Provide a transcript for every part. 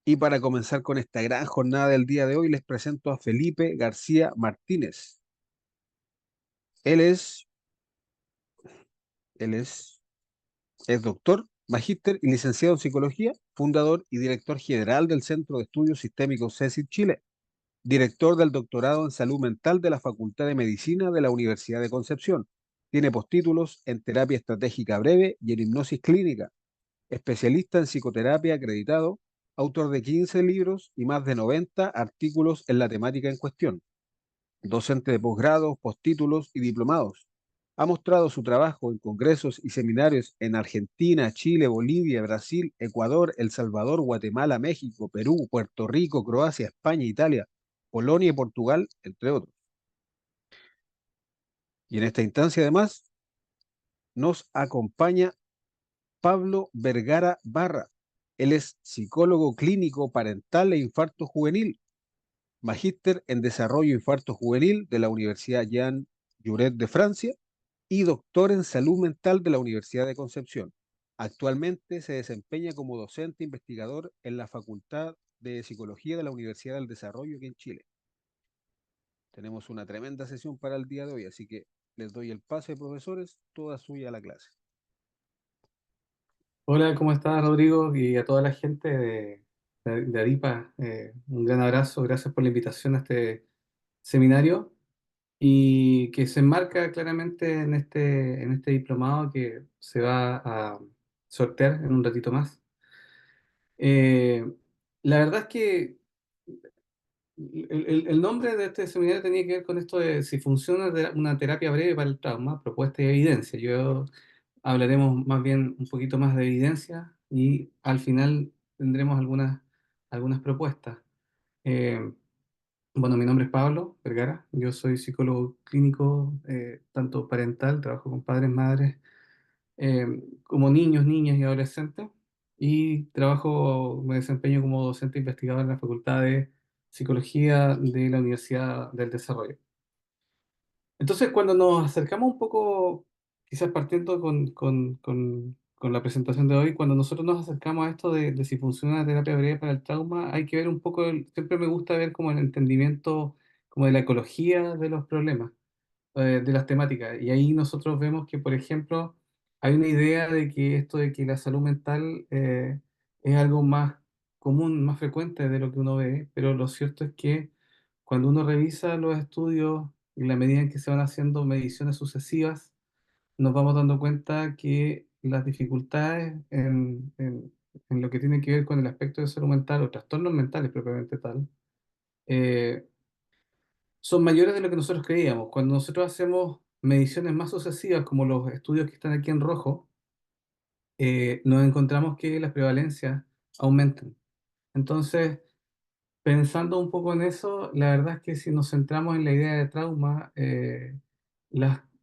Y para comenzar con esta gran jornada del día de hoy, les presento a Felipe García Martínez. Él es, él es doctor, magíster y licenciado en psicología, fundador y director general del Centro de Estudios Sistémicos CECIT Chile, director del doctorado en salud mental de la Facultad de Medicina de la Universidad de Concepción. Tiene postítulos en terapia estratégica breve y en hipnosis clínica, especialista en psicoterapia acreditado, autor de 15 libros y más de 90 artículos en la temática en cuestión, docente de posgrados, postítulos y diplomados. Ha mostrado su trabajo en congresos y seminarios en Argentina, Chile, Bolivia, Brasil, Ecuador, El Salvador, Guatemala, México, Perú, Puerto Rico, Croacia, España, Italia, Polonia y Portugal, entre otros. Y en esta instancia, además, nos acompaña Pablo Vergara Barra. Él es psicólogo clínico parental e infarto juvenil, magíster en desarrollo infarto juvenil de la Universidad Jean Jaurès de Francia y doctor en salud mental de la Universidad de Concepción. Actualmente se desempeña como docente investigador en la Facultad de Psicología de la Universidad del Desarrollo aquí en Chile. Tenemos una tremenda sesión para el día de hoy, así que les doy el pase, profesores, toda suya la clase. Hola, ¿cómo estás, Rodrigo? Y a toda la gente de Aripa, un gran abrazo, gracias por la invitación a este seminario y que se enmarca claramente en este diplomado que se va a sortear en un ratito más. Eh, la verdad es que el nombre de este seminario tenía que ver con esto de si funciona una terapia breve para el trauma, propuesta y evidencia. Hablaremos más bien un poquito más de evidencia y al final tendremos algunas propuestas. Eh, bueno, mi nombre es Pablo Vergara, yo soy psicólogo clínico, tanto parental, trabajo con padres, madres, como niños, niñas y adolescentes, y me desempeño como docente investigador en la Facultad de Psicología de la Universidad del Desarrollo. Entonces, cuando nos acercamos un poco, quizás partiendo con la presentación de hoy, cuando nosotros nos acercamos a esto de si funciona la terapia breve para el trauma, hay que ver un poco, siempre me gusta ver como el entendimiento como de la ecología de los problemas, de las temáticas. Y ahí nosotros vemos que, por ejemplo, hay una idea de que esto de que la salud mental es algo más común, más frecuente de lo que uno ve, pero lo cierto es que cuando uno revisa los estudios y la medida en que se van haciendo mediciones sucesivas, nos vamos dando cuenta que las dificultades en lo que tiene que ver con el aspecto de salud mental o trastornos mentales propiamente tal, eh, son mayores de lo que nosotros creíamos. Cuando nosotros hacemos mediciones más sucesivas, como los estudios que están aquí en rojo, nos encontramos que las prevalencias aumentan. Entonces, pensando un poco en eso, la verdad es que si nos centramos en la idea de trauma,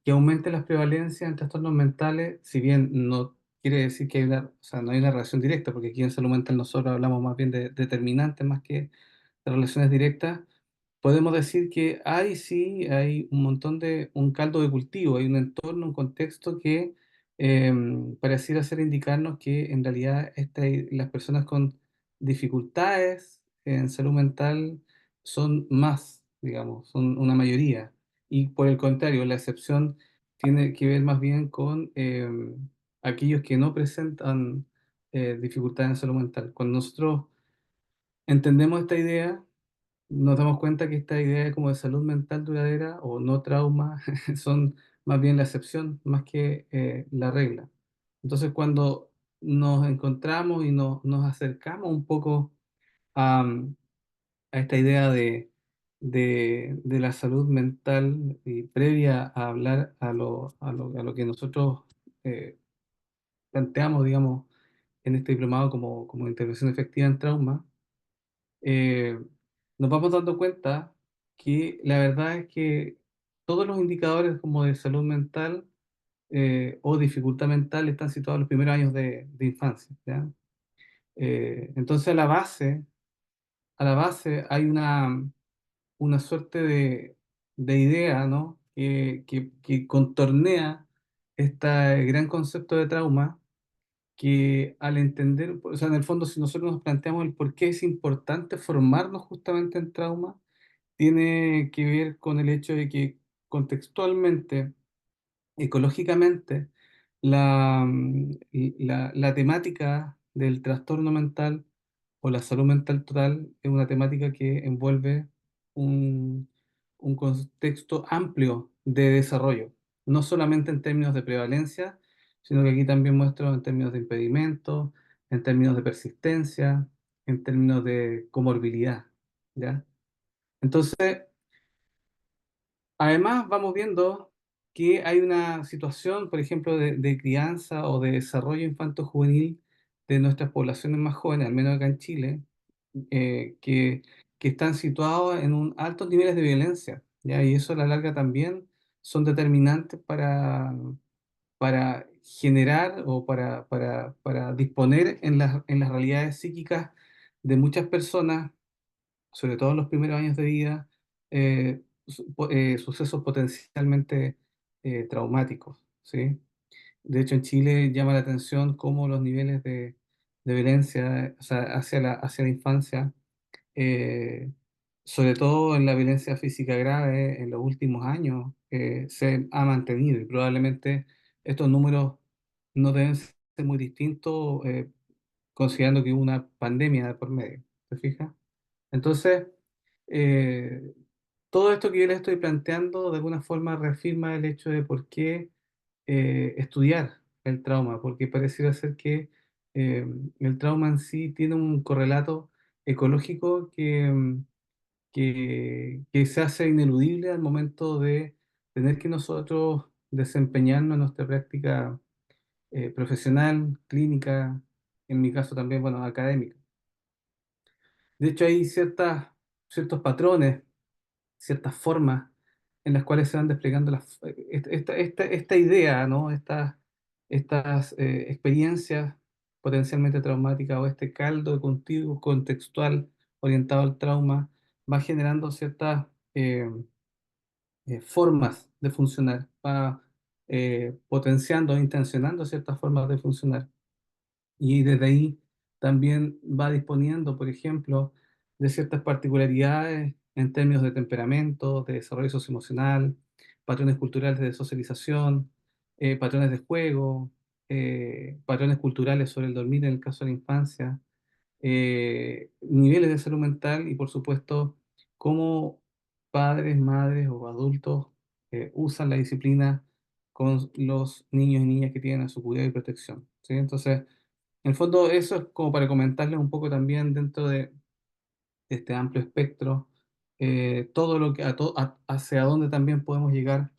que aumenten las prevalencias en trastornos mentales, si bien no quiere decir que o sea, no hay una relación directa, porque aquí en salud mental nosotros hablamos más bien de determinantes más que de relaciones directas, podemos decir que hay un montón un caldo de cultivo, hay un entorno, un contexto que pareciera ser indicarnos que en realidad las personas con dificultades en salud mental son más, digamos, son una mayoría. Y por el contrario, la excepción tiene que ver más bien con aquellos que no presentan dificultades en salud mental. Cuando nosotros entendemos esta idea, nos damos cuenta que esta idea como de salud mental duradera o no trauma son más bien la excepción más que la regla. Entonces, cuando nos encontramos y nos acercamos un poco a, a esta idea de la salud mental y previa a hablar a lo que nosotros eh, planteamos, digamos, en este diplomado como intervención efectiva en trauma, eh, nos vamos dando cuenta que la verdad es que todos los indicadores como de salud mental o dificultad mental están situados en los primeros años de infancia, ¿ya? Entonces a la base hay una suerte de idea, ¿no? Que contornea este gran concepto de trauma que al entender, o sea, en el fondo, si nosotros nos planteamos el por qué es importante formarnos justamente en trauma, tiene que ver con el hecho de que contextualmente, ecológicamente, la temática del trastorno mental o la salud mental total es una temática que envuelve un, un contexto amplio de desarrollo, no solamente en términos de prevalencia, sino que aquí también muestro en términos de impedimentos, en términos de persistencia, en términos de comorbilidad, ¿ya? Entonces, además, vamos viendo que hay una situación, por ejemplo, de crianza o de desarrollo infanto-juvenil de nuestras poblaciones más jóvenes, al menos acá en Chile, eh, que, que están situados en altos niveles de violencia, ¿ya? Y eso a la larga también son determinantes para generar o para disponer en las realidades psíquicas de muchas personas, sobre todo en los primeros años de vida, sucesos potencialmente traumáticos, ¿sí? De hecho, en Chile llama la atención cómo los niveles de violencia, o sea, hacia la infancia, eh, sobre todo en la violencia física grave, en los últimos años, se ha mantenido y probablemente estos números no deben ser muy distintos, considerando que hubo una pandemia de por medio, ¿te fijas? Entonces, eh, todo esto que yo les estoy planteando de alguna forma reafirma el hecho de por qué estudiar el trauma, porque pareciera ser que eh, el trauma en sí tiene un correlato ecológico que se hace ineludible al momento de tener que nosotros desempeñarnos en nuestra práctica profesional, clínica, en mi caso también, bueno, académica. De hecho, hay ciertos patrones, ciertas formas en las cuales se van desplegando esta idea, ¿no? Estas experiencias potencialmente traumáticas o este caldo de cultivo contextual orientado al trauma va generando ciertas formas de funcionar, va potenciando, intencionando ciertas formas de funcionar. Y desde ahí también va disponiendo, por ejemplo, de ciertas particularidades en términos de temperamento, de desarrollo socioemocional, patrones culturales de socialización, patrones de juego, patrones culturales sobre el dormir en el caso de la infancia, niveles de salud mental y, por supuesto, cómo padres, madres o adultos usan la disciplina con los niños y niñas que tienen a su cuidado y protección, ¿sí? Entonces, en el fondo, eso es como para comentarles un poco también dentro de este amplio espectro, todo lo que, hacia dónde también podemos llegar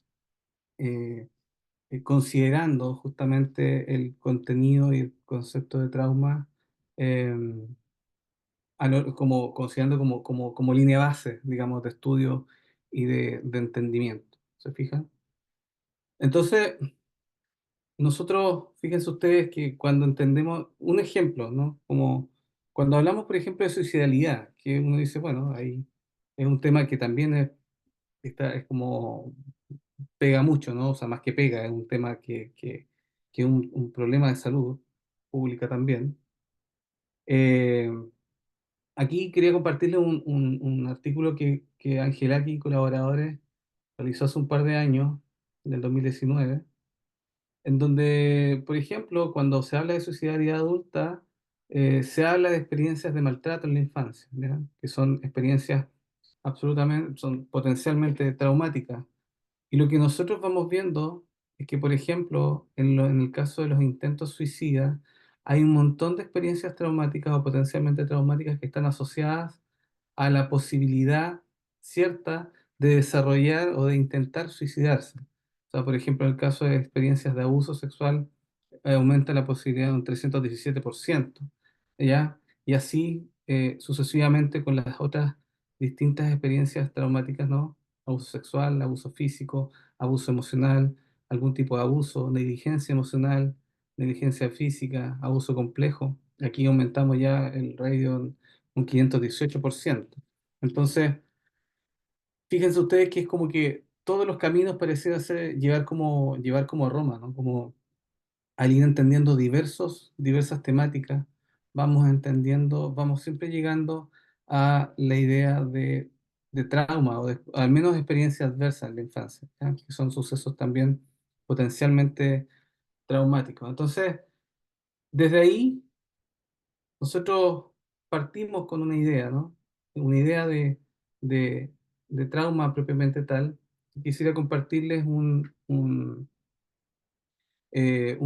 eh, considerando justamente el contenido y el concepto de trauma, eh, como, considerando como línea base, digamos, de estudio y de entendimiento. ¿Se fijan? Entonces, nosotros, fíjense ustedes que cuando entendemos un ejemplo, ¿no? Como cuando hablamos, por ejemplo, de suicidalidad, que uno dice, bueno, ahí es un tema que también es como pega mucho, ¿no? O sea, más que pega, es un tema que es un problema de salud pública también. Eh, Aquí quería compartirles un artículo que Angelaki y colaboradores realizó hace un par de años, del 2019, en donde, por ejemplo, cuando se habla de suicidalidad adulta, se habla de experiencias de maltrato en la infancia, ¿ya? Que son experiencias absolutamente, son potencialmente traumáticas. Y lo que nosotros vamos viendo es que, por ejemplo, en el caso de los intentos suicidas, hay un montón de experiencias traumáticas o potencialmente traumáticas que están asociadas a la posibilidad cierta de desarrollar o de intentar suicidarse. O sea, por ejemplo, en el caso de experiencias de abuso sexual, aumenta la posibilidad de un 317%, ¿ya? Y así sucesivamente con las otras distintas experiencias traumáticas, ¿no? Abuso sexual, abuso físico, abuso emocional, algún tipo de abuso, negligencia emocional, negligencia física, abuso complejo. Aquí aumentamos ya el radio en un 518%. Entonces, fíjense ustedes que es como que todos los caminos parecieran ser llevar como a Roma, ¿no? Como al ir entendiendo diversas temáticas, vamos entendiendo, vamos siempre llegando a la idea de trauma o al menos experiencia adversa en la infancia, ¿ya? Que son sucesos también potencialmente traumáticos. Entonces, desde ahí, nosotros partimos con una idea, ¿no? Una idea de, de trauma propiamente tal. Quisiera compartirles un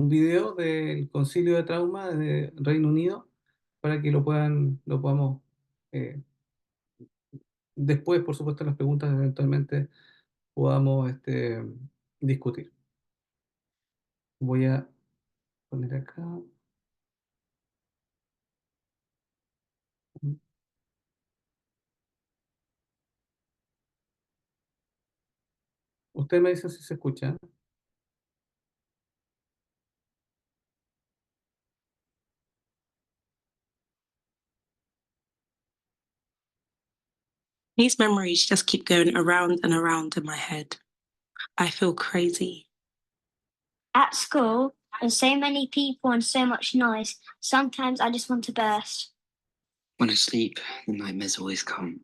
video del Concilio de Trauma de Reino Unido para que lo podamos, eh, después, por supuesto, las preguntas eventualmente podamos discutir. Voy a poner acá. Usted me dice si se escucha. These memories just keep going around and around in my head. I feel crazy. At school, there's so many people and so much noise. Sometimes I just want to burst. When I sleep, the nightmares always come.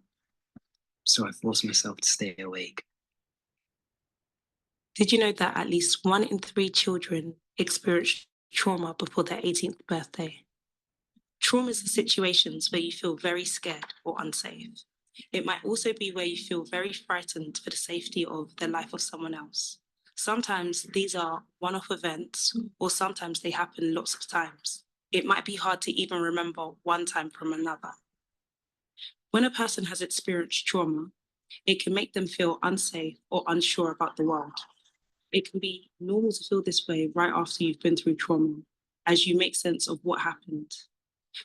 So I force myself to stay awake. Did you know that at least 1 in 3 children experience trauma before their 18th birthday? Traumas are situations where you feel very scared or unsafe. It might also be where you feel very frightened for the safety of the life of someone else. Sometimes these are one-off events, or sometimes they happen lots of times. It might be hard to even remember one time from another. When a person has experienced trauma, it can make them feel unsafe or unsure about the world. It can be normal to feel this way right after you've been through trauma, as you make sense of what happened.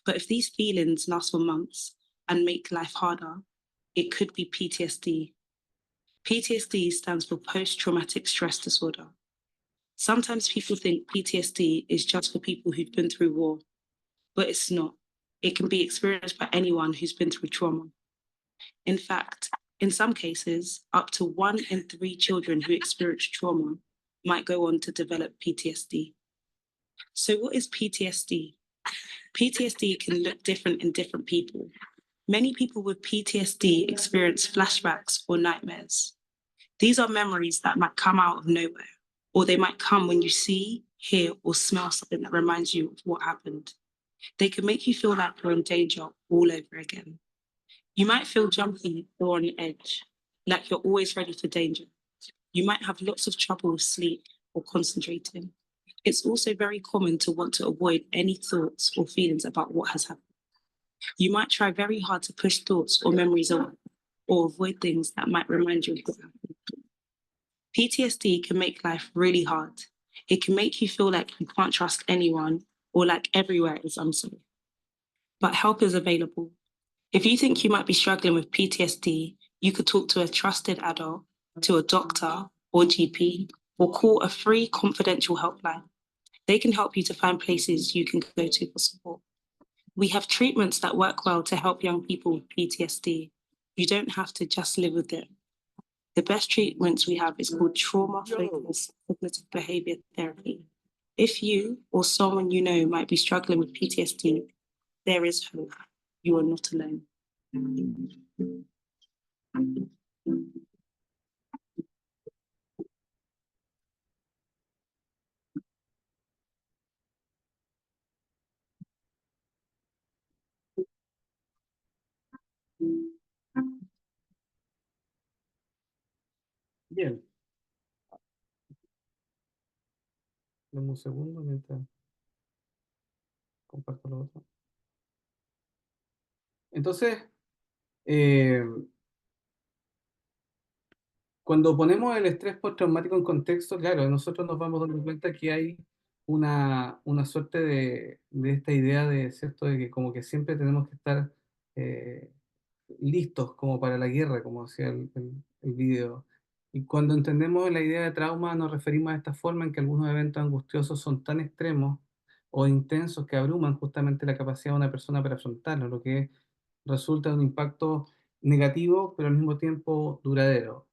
But if these feelings last for months and make life harder, it could be PTSD. PTSD stands for post-traumatic stress disorder. Sometimes people think PTSD is just for people who've been through war, but it's not. It can be experienced by anyone who's been through trauma. In fact, in some cases, up to 1 in 3 children who experience trauma might go on to develop PTSD. So what is PTSD? PTSD can look different in different people. Many people with PTSD experience flashbacks or nightmares. These are memories that might come out of nowhere, or they might come when you see, hear, or smell something that reminds you of what happened. They can make you feel like you're in danger all over again. You might feel jumpy or on edge, like you're always ready for danger. You might have lots of trouble with sleep or concentrating. It's also very common to want to avoid any thoughts or feelings about what has happened. You might try very hard to push thoughts or memories away, or avoid things that might remind you of what happened. PTSD can make life really hard. It can make you feel like you can't trust anyone or like everywhere is unsafe. But help is available. If you think you might be struggling with PTSD, you could talk to a trusted adult, to a doctor or GP, or call a free confidential helpline. They can help you to find places you can go to for support. We have treatments that work well to help young people with PTSD. You don't have to just live with it. The best treatments we have is called trauma-focused cognitive behavior therapy. If you or someone you know might be struggling with PTSD, there is hope. You are not alone. Bien. Dame un segundo mientras comparto lo otro. Entonces, eh, cuando ponemos el estrés postraumático en contexto, claro, nosotros nos vamos dando cuenta que hay una suerte de esta idea de, ¿cierto?, de que como que siempre tenemos que estar eh, listos como para la guerra, como decía el video. Y cuando entendemos la idea de trauma, nos referimos a esta forma en que algunos eventos angustiosos son tan extremos o intensos que abruman justamente la capacidad de una persona para afrontarlo, lo que resulta de un impacto negativo, pero al mismo tiempo duradero.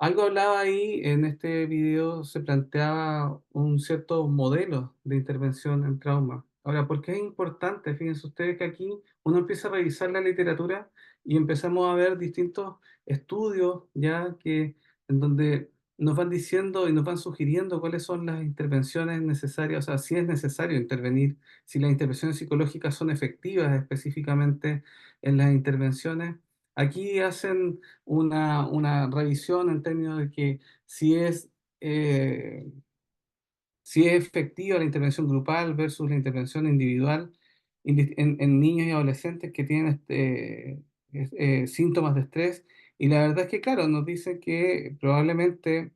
Algo hablaba ahí, en este video se planteaba un cierto modelo de intervención en trauma. Ahora, ¿por qué es importante? Fíjense ustedes que aquí uno empieza a revisar la literatura y empezamos a ver distintos estudios ya que en donde nos van diciendo y nos van sugiriendo cuáles son las intervenciones necesarias, o sea, si es necesario intervenir, si las intervenciones psicológicas son efectivas específicamente en las intervenciones. Aquí hacen una revisión en términos de que si es, eh, si es efectiva la intervención grupal versus la intervención individual en niños y adolescentes que tienen síntomas de estrés. Y la verdad es que, claro, nos dicen que probablemente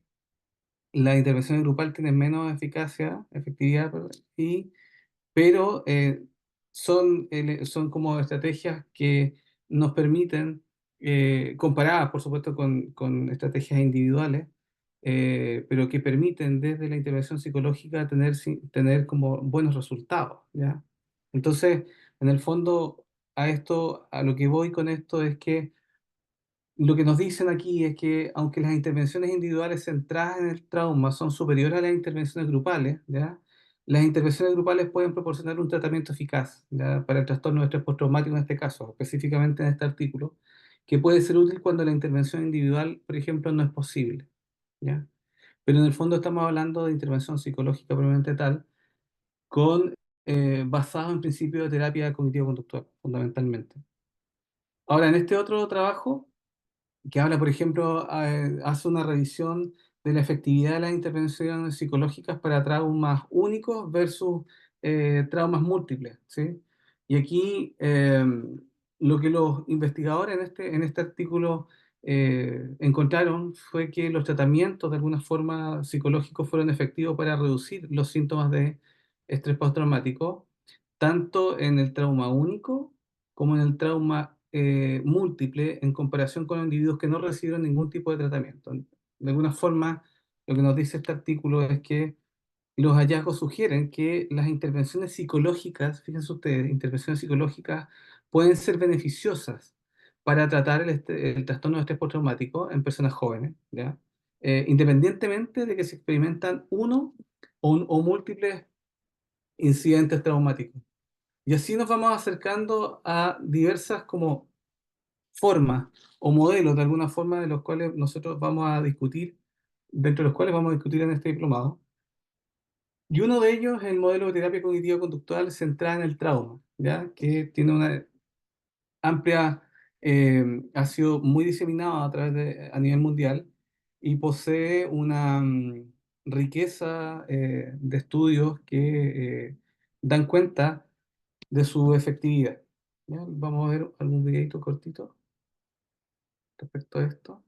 la intervención grupal tiene menos eficacia, efectividad, perdón, pero son como estrategias que nos permiten, comparadas por supuesto con estrategias individuales, pero que permiten desde la intervención psicológica tener como buenos resultados, ¿ya? Entonces, en el fondo, a lo que voy con esto es que lo que nos dicen aquí es que aunque las intervenciones individuales centradas en el trauma son superiores a las intervenciones grupales, ¿ya? Las intervenciones grupales pueden proporcionar un tratamiento eficaz, ¿ya? Para el trastorno de estrés postraumático en este caso, específicamente en este artículo, que puede ser útil cuando la intervención individual, por ejemplo, no es posible, ¿ya? Pero en el fondo estamos hablando de intervención psicológica probablemente tal, con, basado en principios de terapia cognitivo-conductual, fundamentalmente. Ahora, en este otro trabajo que habla, por ejemplo, hace una revisión de la efectividad de las intervenciones psicológicas para traumas únicos versus traumas múltiples, ¿sí? Y aquí lo que los investigadores en este artículo encontraron fue que los tratamientos de alguna forma psicológicos fueron efectivos para reducir los síntomas de estrés postraumático, tanto en el trauma único como en el trauma múltiple en comparación con individuos que no recibieron ningún tipo de tratamiento. De alguna forma, lo que nos dice este artículo es que los hallazgos sugieren que las intervenciones psicológicas, fíjense ustedes, intervenciones psicológicas pueden ser beneficiosas para tratar el trastorno de estrés postraumático en personas jóvenes, ¿ya? Independientemente de que se experimentan uno o múltiples incidentes traumáticos. Y así nos vamos acercando a diversas como formas o modelos de alguna forma de los cuales nosotros vamos a discutir, dentro de los cuales vamos a discutir en este diplomado. Y uno de ellos es el modelo de terapia cognitivo-conductual centrada en el trauma, ¿ya? Que tiene una amplia, ha sido muy diseminado a nivel mundial y posee una riqueza de estudios que dan cuenta de su efectividad. ¿Ya? Vamos a ver algún videito cortito respecto a esto.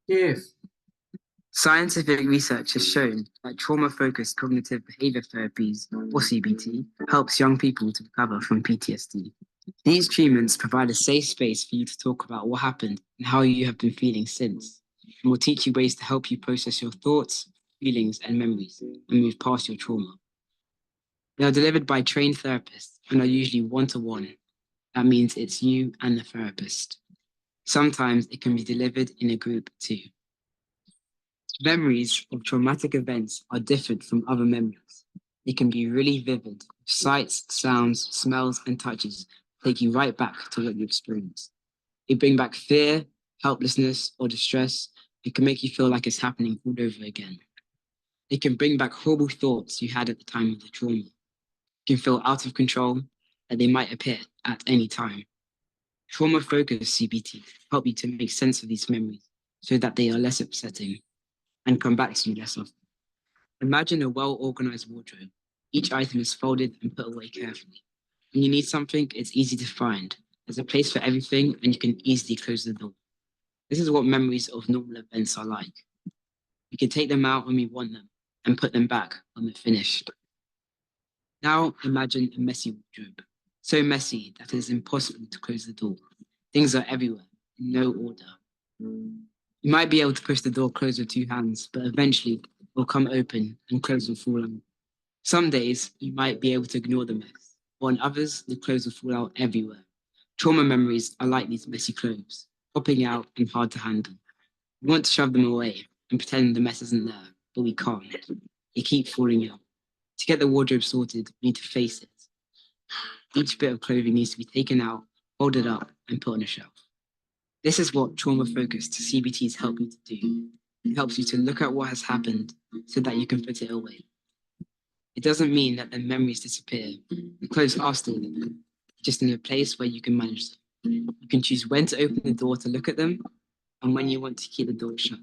¿Qué es? Scientific research has shown that trauma-focused cognitive behavior therapies, or CBT, helps young people to recover from PTSD. These treatments provide a safe space for you to talk about what happened and how you have been feeling since, and will teach you ways to help you process your thoughts, feelings, and memories and move past your trauma. They are delivered by trained therapists and are usually one-to-one. That means it's you and the therapist. Sometimes it can be delivered in a group too. Memories of traumatic events are different from other memories. They can be really vivid. Sights, sounds, smells, and touches take you right back to what you experienced. They bring back fear, helplessness, or distress. It can make you feel like it's happening all over again. They can bring back horrible thoughts you had at the time of the trauma. You can feel out of control, that they might appear at any time. Trauma-focused CBT help you to make sense of these memories so that they are less upsetting and come back to you less often. Imagine a well-organized wardrobe. Each item is folded and put away carefully. When you need something, it's easy to find. There's a place for everything, and you can easily close the door. This is what memories of normal events are like. We can take them out when we want them and put them back when they're finished. Now imagine a messy wardrobe, so messy that it is impossible to close the door. Things are everywhere, in no order. You might be able to push the door closed with 2 hands, but eventually it will come open and clothes will fall out. Some days you might be able to ignore the mess, but on others, the clothes will fall out everywhere. Trauma memories are like these messy clothes, popping out and hard to handle. We want to shove them away and pretend the mess isn't there, but we can't. They keep falling out. To get the wardrobe sorted, we need to face it. Each bit of clothing needs to be taken out, folded up, and put on a shelf. This is what trauma-focused CBTs help you to do. It helps you to look at what has happened so that you can put it away. It doesn't mean that the memories disappear. The clothes are still there, just in a place where you can manage them. You can choose when to open the door to look at them and when you want to keep the door shut.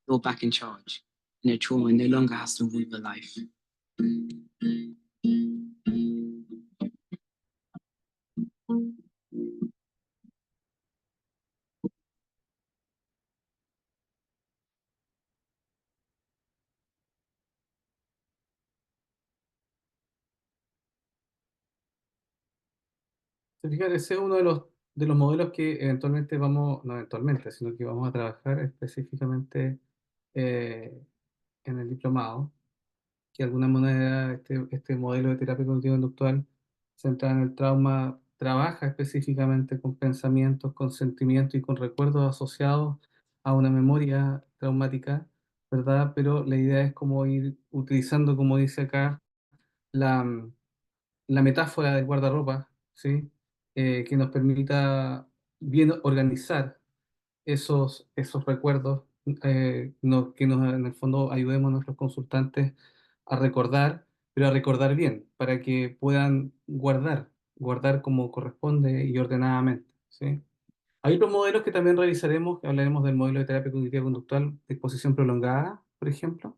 You're back in charge, and your trauma no longer has to rule your life. Fíjate, ese es uno de los modelos que eventualmente vamos, no eventualmente, sino que vamos a trabajar específicamente en el diplomado, que de alguna manera este modelo de terapia cognitivo-conductual centrado en el trauma trabaja específicamente con pensamientos, con sentimientos y con recuerdos asociados a una memoria traumática, ¿verdad? Pero la idea es como ir utilizando, como dice acá, la, la metáfora del guardarropa, ¿sí? Que nos permita bien organizar esos recuerdos, que nos, en el fondo ayudemos a nuestros consultantes a recordar, pero a recordar bien, para que puedan guardar como corresponde y ordenadamente, ¿sí? Hay otros modelos que también revisaremos, que hablaremos del modelo de terapia cognitiva conductual de exposición prolongada, por ejemplo,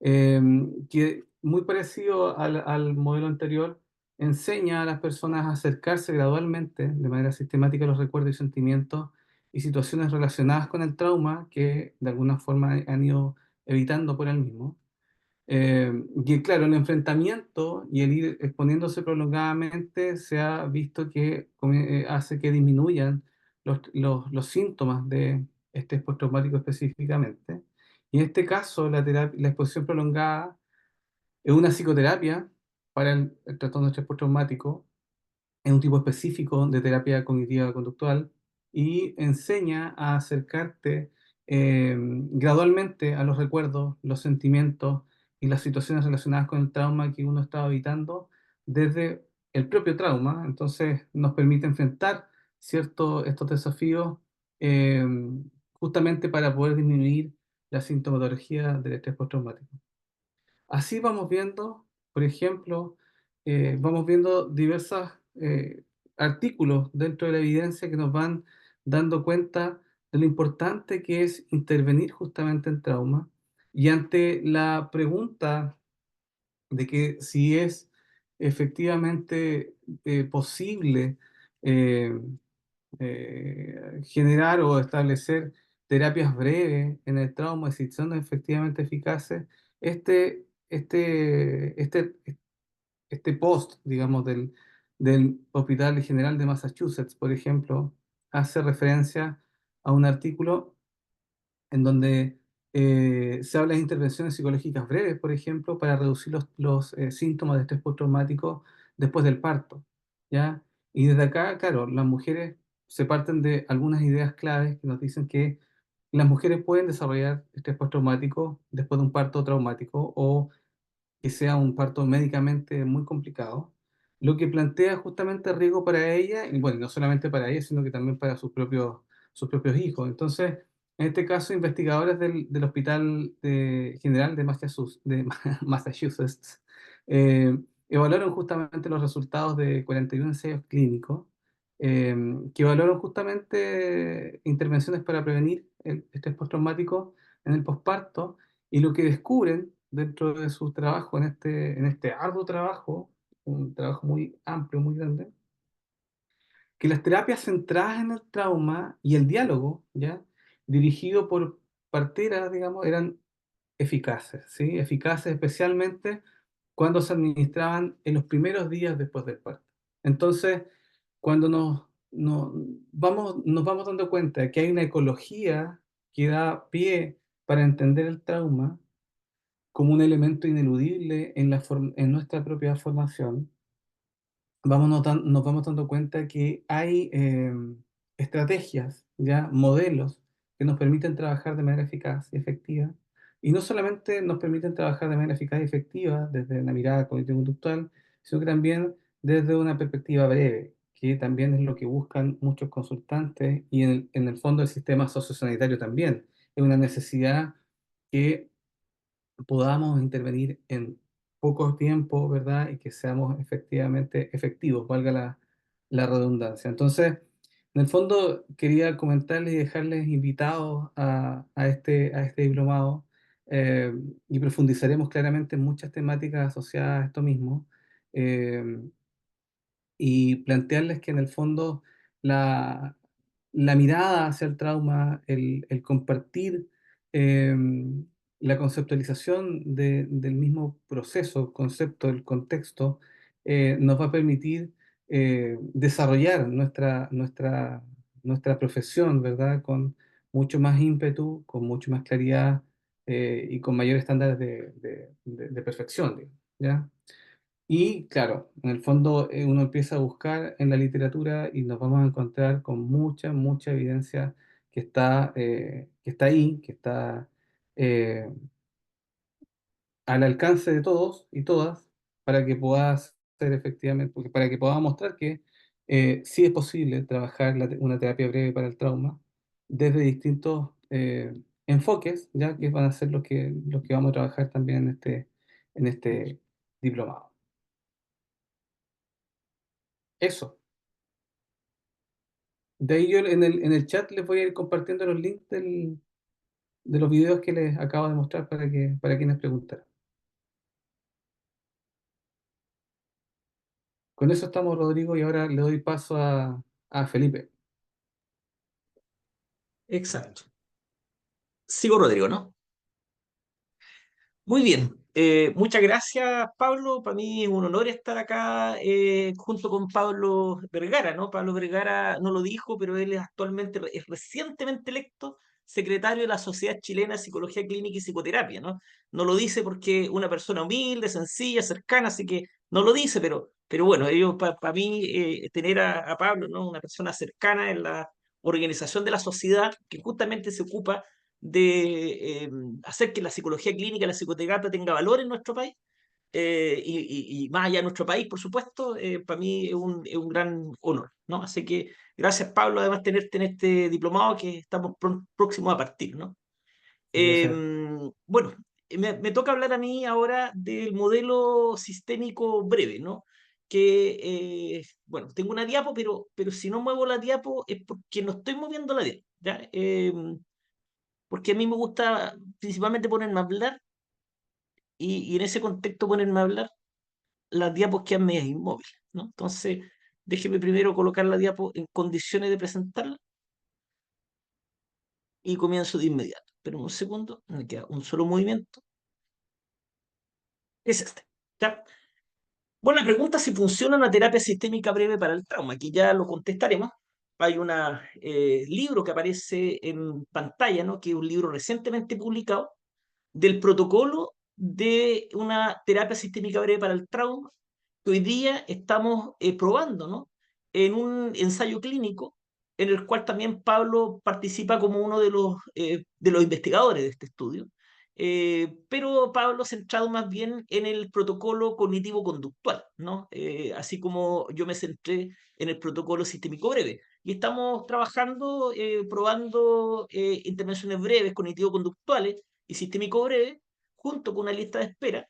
que muy parecido al modelo anterior, enseña a las personas a acercarse gradualmente, de manera sistemática, a los recuerdos y sentimientos y situaciones relacionadas con el trauma que de alguna forma han ido evitando por el mismo. Y claro, el enfrentamiento y el ir exponiéndose prolongadamente se ha visto que hace que disminuyan los síntomas de estrés postraumático específicamente. Y en este caso, la exposición prolongada es una psicoterapia para el trastorno de estrés postraumático, es un tipo específico de terapia cognitiva conductual y enseña a acercarte gradualmente a los recuerdos, los sentimientos y las situaciones relacionadas con el trauma que uno estaba evitando desde el propio trauma. Entonces nos permite enfrentar estos desafíos eh, justamente para poder disminuir la sintomatología del estrés postraumático. Así vamos viendo, por ejemplo, vamos viendo diversos artículos dentro de la evidencia que nos van dando cuenta de lo importante que es intervenir justamente en trauma. Y ante la pregunta de que si es efectivamente posible eh, generar o establecer terapias breves en el trauma y si son efectivamente eficaces, este, este, este, este post, digamos, del Hospital General de Massachusetts, por ejemplo, hace referencia a un artículo en donde se habla de intervenciones psicológicas breves, por ejemplo, para reducir los síntomas de estrés postraumático después del parto, ¿ya? Y desde acá, claro, las mujeres se parten de algunas ideas claves que nos dicen que las mujeres pueden desarrollar estrés postraumático después de un parto traumático o que sea un parto médicamente muy complicado, lo que plantea justamente riesgo para ella, y bueno, no solamente para ella, sino que también para sus propios hijos. Entonces, en este caso, investigadores del Hospital General de Massachusetts evaluaron justamente los resultados de 41 ensayos clínicos que evaluaron justamente intervenciones para prevenir el estrés postraumático en el posparto y lo que descubren dentro de su trabajo, en este arduo trabajo, un trabajo muy amplio, muy grande, que las terapias centradas en el trauma y el diálogo, ¿ya? Dirigido por parteras, digamos, eran eficaces, ¿sí? Eficaces especialmente cuando se administraban en los primeros días después del parto. Entonces, cuando nos vamos dando cuenta de que hay una ecología que da pie para entender el trauma como un elemento ineludible en nuestra propia formación, nos vamos dando cuenta que hay estrategias, ya modelos que nos permiten trabajar de manera eficaz y efectiva. Y no solamente nos permiten trabajar de manera eficaz y efectiva desde la mirada cognitivo-conductual, sino que también desde una perspectiva breve, que también es lo que buscan muchos consultantes y en el fondo el sistema sociosanitario también. Es una necesidad que podamos intervenir en poco tiempo, ¿verdad? Y que seamos efectivamente efectivos, valga la redundancia. Entonces, en el fondo, quería comentarles y dejarles invitados a este diplomado, eh, y profundizaremos claramente en muchas temáticas asociadas a esto mismo. eh, y plantearles que en el fondo la, la mirada hacia el trauma, el compartir, eh, la conceptualización del mismo proceso, concepto, el contexto, nos va a permitir desarrollar nuestra profesión, ¿verdad? Con mucho más ímpetu, con mucho más claridad, y con mayores estándares de perfección, digamos, ¿ya? Y claro, en el fondo uno empieza a buscar en la literatura y nos vamos a encontrar con mucha evidencia que está ahí, que está eh, al alcance de todos y todas, para que puedas ser efectivamente, para que podamos mostrar que sí es posible trabajar una terapia breve para el trauma desde distintos enfoques, ya que van a ser los que vamos a trabajar también en este diplomado. Eso. De ahí yo en el chat les voy a ir compartiendo los links de los videos que les acabo de mostrar para quienes preguntaran. Con eso estamos, Rodrigo, y ahora le doy paso a Felipe. Exacto. Sigo, Rodrigo, ¿no? Muy bien. Muchas gracias, Pablo. Para mí es un honor estar acá junto con Pablo Vergara, ¿no? Pablo Vergara no lo dijo, pero él es recientemente electo secretario de la Sociedad Chilena de Psicología Clínica y Psicoterapia, ¿no? No lo dice porque una persona humilde, sencilla, cercana, así que no lo dice, pero bueno, para mí tener a Pablo, ¿no? Una persona cercana en la organización de la sociedad que justamente se ocupa de hacer que la psicología clínica, la psicoterapia tenga valor en nuestro país, y más allá de nuestro país, por supuesto, para mí es un gran honor, ¿no? Así que gracias, Pablo, además tenerte en este diplomado que estamos próximos a partir, ¿no? Gracias. Bueno, me toca hablar a mí ahora del modelo sistémico breve, ¿no? Bueno, tengo una diapo, pero si no muevo la diapo es porque no estoy moviendo la diapo, ¿ya? Porque a mí me gusta principalmente ponerme a hablar y en ese contexto ponerme a hablar, las diapos quedan medias inmóviles, ¿no? Entonces, déjeme primero colocar la diapo en condiciones de presentarla y comienzo de inmediato. Pero un segundo, me queda un solo movimiento, es este, ¿ya? Bueno, la pregunta es si funciona una terapia sistémica breve para el trauma, aquí ya lo contestaremos. Hay un libro que aparece en pantalla, ¿no? Que es un libro recientemente publicado del protocolo de una terapia sistémica breve para el trauma que hoy día estamos probando, ¿no? En un ensayo clínico en el cual también Pablo participa como uno de los investigadores de este estudio. Pero Pablo centrado más bien en el protocolo cognitivo-conductual, ¿no? Así como yo me centré en el protocolo sistémico breve. Y estamos trabajando, probando intervenciones breves, cognitivo-conductuales y sistémico breve, junto con una lista de espera,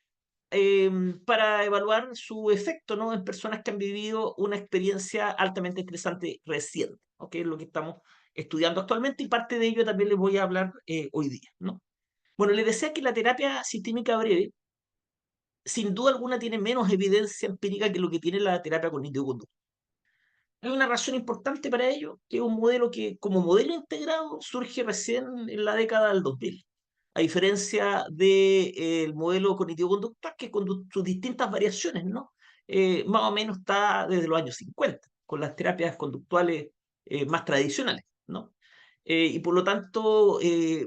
para evaluar su efecto, ¿no? En personas que han vivido una experiencia altamente estresante reciente, ¿no? Que es lo que estamos estudiando actualmente y parte de ello también les voy a hablar hoy día, ¿no? Bueno, les decía que la terapia sistémica breve, sin duda alguna, tiene menos evidencia empírica que lo que tiene la terapia cognitivo-conductual. Hay una razón importante para ello, que es un modelo que, como modelo integrado, surge recién en la década del 2000, a diferencia del modelo cognitivo-conductual, que con sus distintas variaciones, ¿no? Más o menos está desde los años 50, con las terapias conductuales más tradicionales, ¿no? y por lo tanto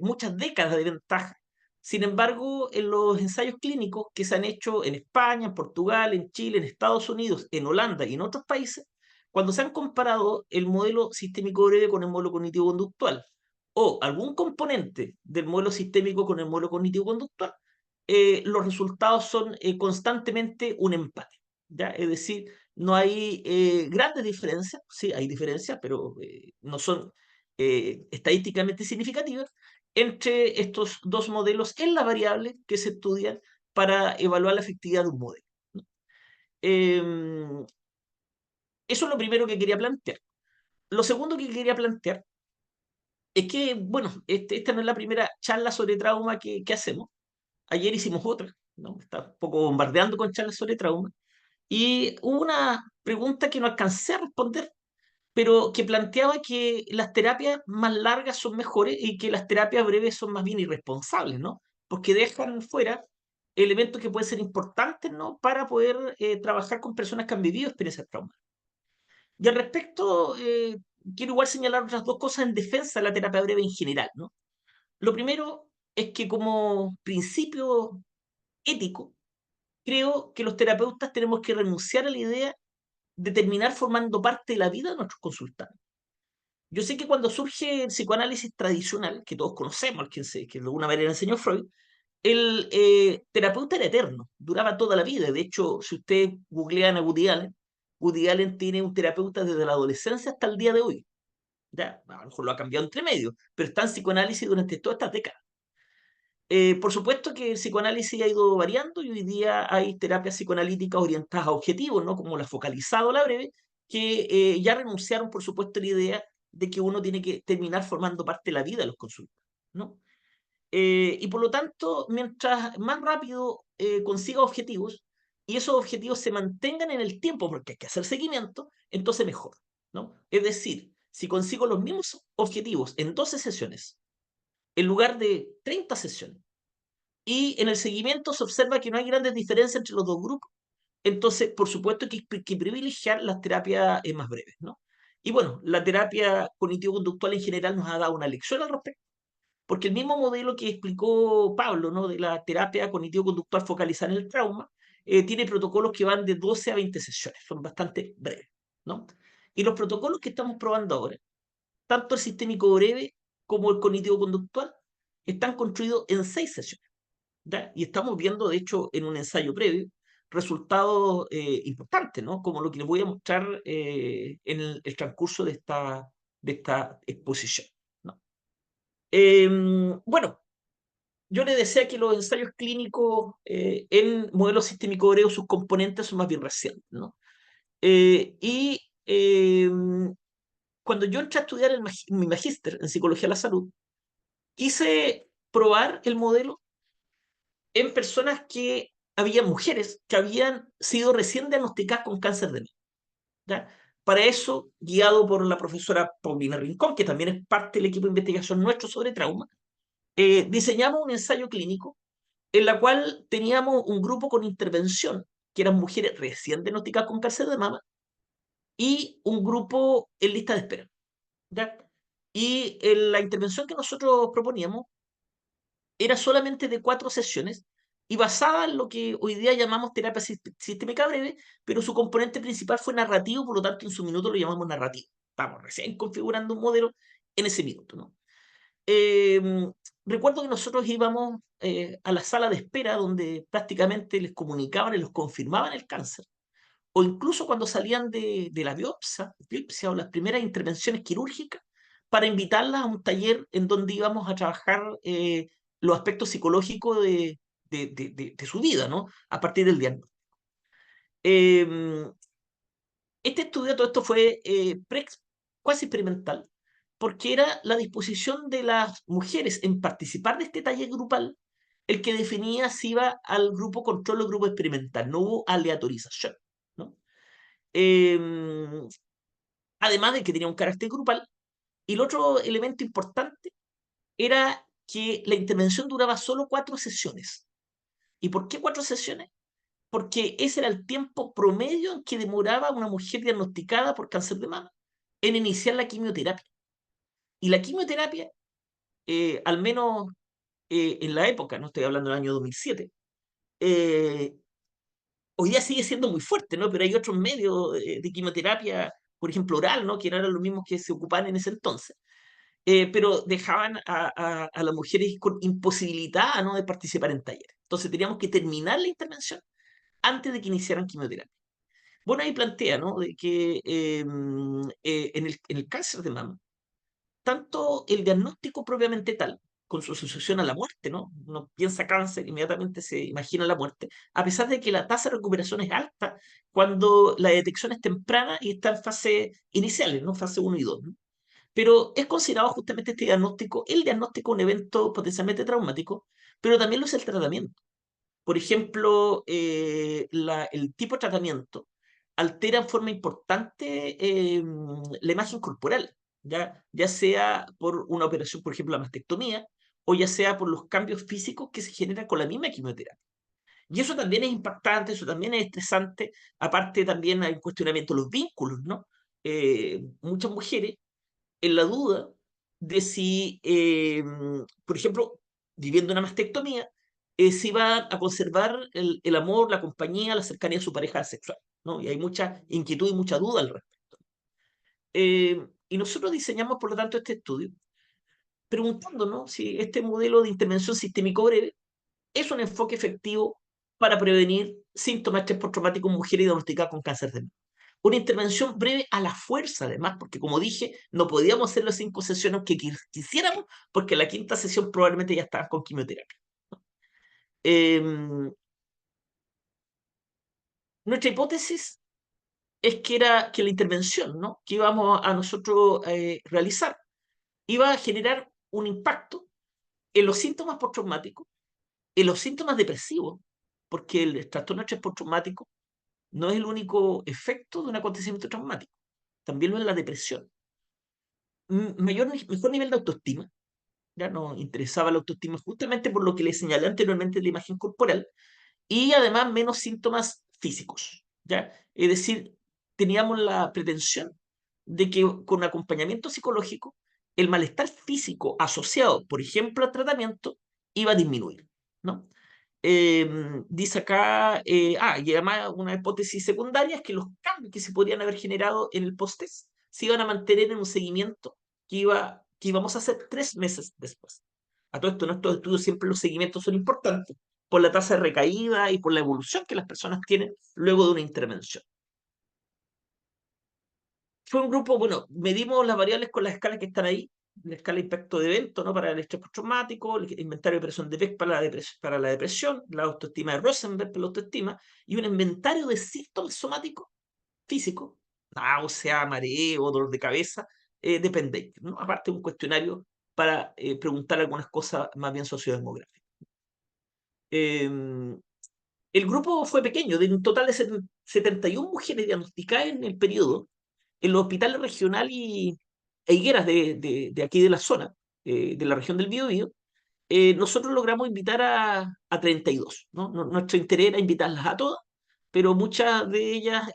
muchas décadas de ventaja. Sin embargo, en los ensayos clínicos que se han hecho en España, en Portugal, en Chile, en Estados Unidos, en Holanda y en otros países, cuando se han comparado el modelo sistémico breve con el modelo cognitivo-conductual o algún componente del modelo sistémico con el modelo cognitivo-conductual, los resultados son constantemente un empate, ¿ya? Es decir, no hay grandes diferencias, sí hay diferencias, pero no son estadísticamente significativas entre estos dos modelos en las variables que se estudian para evaluar la efectividad de un modelo, ¿no? Eso es lo primero que quería plantear. Lo segundo que quería plantear es que, bueno, esta no es la primera charla sobre trauma que hacemos. Ayer hicimos otra, ¿no? Está un poco bombardeando con charlas sobre trauma. Y hubo una pregunta que no alcancé a responder, pero que planteaba que las terapias más largas son mejores y que las terapias breves son más bien irresponsables, ¿no? Porque dejan fuera elementos que pueden ser importantes, ¿no? Para poder trabajar con personas que han vivido experiencias traumáticas. Y al respecto, quiero igual señalar otras dos cosas en defensa de la terapia breve en general, ¿no? Lo primero es que como principio ético, creo que los terapeutas tenemos que renunciar a la idea de terminar formando parte de la vida de nuestros consultantes. Yo sé que cuando surge el psicoanálisis tradicional, que todos conocemos, que de alguna manera enseñó Freud, el terapeuta era eterno, duraba toda la vida. De hecho, si ustedes googlean a Woody Allen tiene un terapeuta desde la adolescencia hasta el día de hoy. Ya, a lo mejor lo ha cambiado entre medio, pero está en psicoanálisis durante todas estas décadas. Por supuesto que el psicoanálisis ha ido variando y hoy día hay terapias psicoanalíticas orientadas a objetivos, ¿no? Como la focalizada o la breve, que ya renunciaron, por supuesto, a la idea de que uno tiene que terminar formando parte de la vida de los consultantes, ¿no? Y por lo tanto, mientras más rápido consiga objetivos y esos objetivos se mantengan en el tiempo, porque hay que hacer seguimiento, entonces mejor, ¿no? Es decir, si consigo los mismos objetivos en 12 sesiones, en lugar de 30 sesiones, y en el seguimiento se observa que no hay grandes diferencias entre los dos grupos, entonces, por supuesto que hay que privilegiar las terapias más breves, ¿no? Y bueno, la terapia cognitivo-conductual en general nos ha dado una lección al respecto, porque el mismo modelo que explicó Pablo, ¿no? De la terapia cognitivo-conductual focalizada en el trauma, tiene protocolos que van de 12 a 20 sesiones, son bastante breves, ¿no? Y los protocolos que estamos probando ahora, tanto el sistémico breve como el cognitivo-conductual, están construidos en 6 sesiones, ¿ya? Y estamos viendo, de hecho, en un ensayo previo, resultados importantes, ¿no? Como lo que les voy a mostrar en el transcurso de esta exposición, ¿no? Bueno, yo les decía que los ensayos clínicos en modelos sistémico breve, sus componentes son más bien recientes, ¿no? Y cuando yo entré a estudiar mi magíster en psicología de la salud, quise probar el modelo en personas que había mujeres que habían sido recién diagnosticadas con cáncer de mama, ¿ya? Para eso, guiado por la profesora Paulina Rincón, que también es parte del equipo de investigación nuestro sobre trauma, diseñamos un ensayo clínico en la cual teníamos un grupo con intervención, que eran mujeres recién diagnosticadas con cáncer de mama, y un grupo en lista de espera, ¿ya? Y la intervención que nosotros proponíamos era solamente de 4 sesiones y basada en lo que hoy día llamamos terapia sistémica breve, pero su componente principal fue narrativo, por lo tanto en su minuto lo llamamos narrativo. Estamos recién configurando un modelo en ese minuto, ¿no? Recuerdo que nosotros íbamos a la sala de espera donde prácticamente les comunicaban y les confirmaban el cáncer, o incluso cuando salían de la biopsia o las primeras intervenciones quirúrgicas, para invitarlas a un taller en donde íbamos a trabajar los aspectos psicológicos de su vida, ¿no? A partir del diagnóstico. Este estudio, todo esto fue cuasi experimental, porque era la disposición de las mujeres en participar de este taller grupal el que definía si iba al grupo control o grupo experimental. No hubo aleatorización, ¿no? Además de que tenía un carácter grupal. Y el otro elemento importante era que la intervención duraba solo 4 sesiones. ¿Y por qué 4 sesiones? Porque ese era el tiempo promedio en que demoraba una mujer diagnosticada por cáncer de mama en iniciar la quimioterapia. Y la quimioterapia, al menos en la época, no estoy hablando del año 2007, hoy día sigue siendo muy fuerte, ¿no? Pero hay otros medios de quimioterapia, por ejemplo, oral, ¿no? Que no eran los mismos que se ocupaban en ese entonces. Pero dejaban a las mujeres con imposibilidad, ¿no?, de participar en talleres. Entonces teníamos que terminar la intervención antes de que iniciaran quimioterapia. Bueno, ahí plantea, ¿no?, de que en el cáncer de mama, tanto el diagnóstico propiamente tal, con su asociación a la muerte, ¿no? Uno piensa cáncer, inmediatamente se imagina la muerte, a pesar de que la tasa de recuperación es alta cuando la detección es temprana y está en fase iniciales, ¿no? Fase 1 y 2, ¿no? Pero es considerado justamente este diagnóstico, el diagnóstico un evento potencialmente traumático, pero también lo es el tratamiento. Por ejemplo, el tipo de tratamiento altera en forma importante la imagen corporal, ya sea por una operación, por ejemplo, la mastectomía, o ya sea por los cambios físicos que se generan con la misma quimioterapia. Y eso también es impactante, eso también es estresante. Aparte, también hay un cuestionamiento de los vínculos, ¿no? Muchas mujeres en la duda de si, por ejemplo, viviendo una mastectomía, si va a conservar el amor, la compañía, la cercanía de su pareja sexual, ¿no? Y hay mucha inquietud y mucha duda al respecto. Y nosotros diseñamos, por lo tanto, este estudio preguntándonos si este modelo de intervención sistémico breve es un enfoque efectivo para prevenir síntomas de estrés postraumático en mujeres diagnosticadas con cáncer de mama. Una intervención breve a la fuerza, además, porque como dije, no podíamos hacer las 5 sesiones que quisiéramos, porque la quinta sesión probablemente ya estaba con quimioterapia. Nuestra hipótesis es que era que la intervención, ¿no?, que íbamos a nosotros realizar iba a generar un impacto en los síntomas postraumáticos, en los síntomas depresivos, porque el trastorno de estrés postraumático no es el único efecto de un acontecimiento traumático, también lo es la depresión. Mejor nivel de autoestima, ya nos interesaba la autoestima justamente por lo que le señalé anteriormente de la imagen corporal, y además menos síntomas físicos, ¿ya? Es decir, teníamos la pretensión de que con acompañamiento psicológico, el malestar físico asociado, por ejemplo, al tratamiento, iba a disminuir, ¿no? Dice acá, y además una hipótesis secundaria es que los cambios que se podrían haber generado en el post-test se iban a mantener en un seguimiento que íbamos a hacer 3 meses después. A todo esto, en estos estudios siempre los seguimientos son importantes por la tasa de recaída y por la evolución que las personas tienen luego de una intervención. Fue un grupo, bueno, medimos las variables con las escalas que están ahí, la escala de impacto de evento, ¿no?, para el estrés postraumático, el inventario de presión de Beck para la depresión, la autoestima de Rosenberg para la autoestima, y un inventario de síntomas somáticos físicos, náusea, mareo, dolor de cabeza, de ¿no? Aparte un cuestionario para preguntar algunas cosas más bien sociodemográficas. El grupo fue pequeño, de un total de 71 mujeres diagnosticadas en el periodo, en los hospitales regional e Higueras de aquí de la zona, de la región del Biobío. Nosotros logramos invitar a 32, ¿no? Nuestro interés era invitarlas a todas, pero muchas de ellas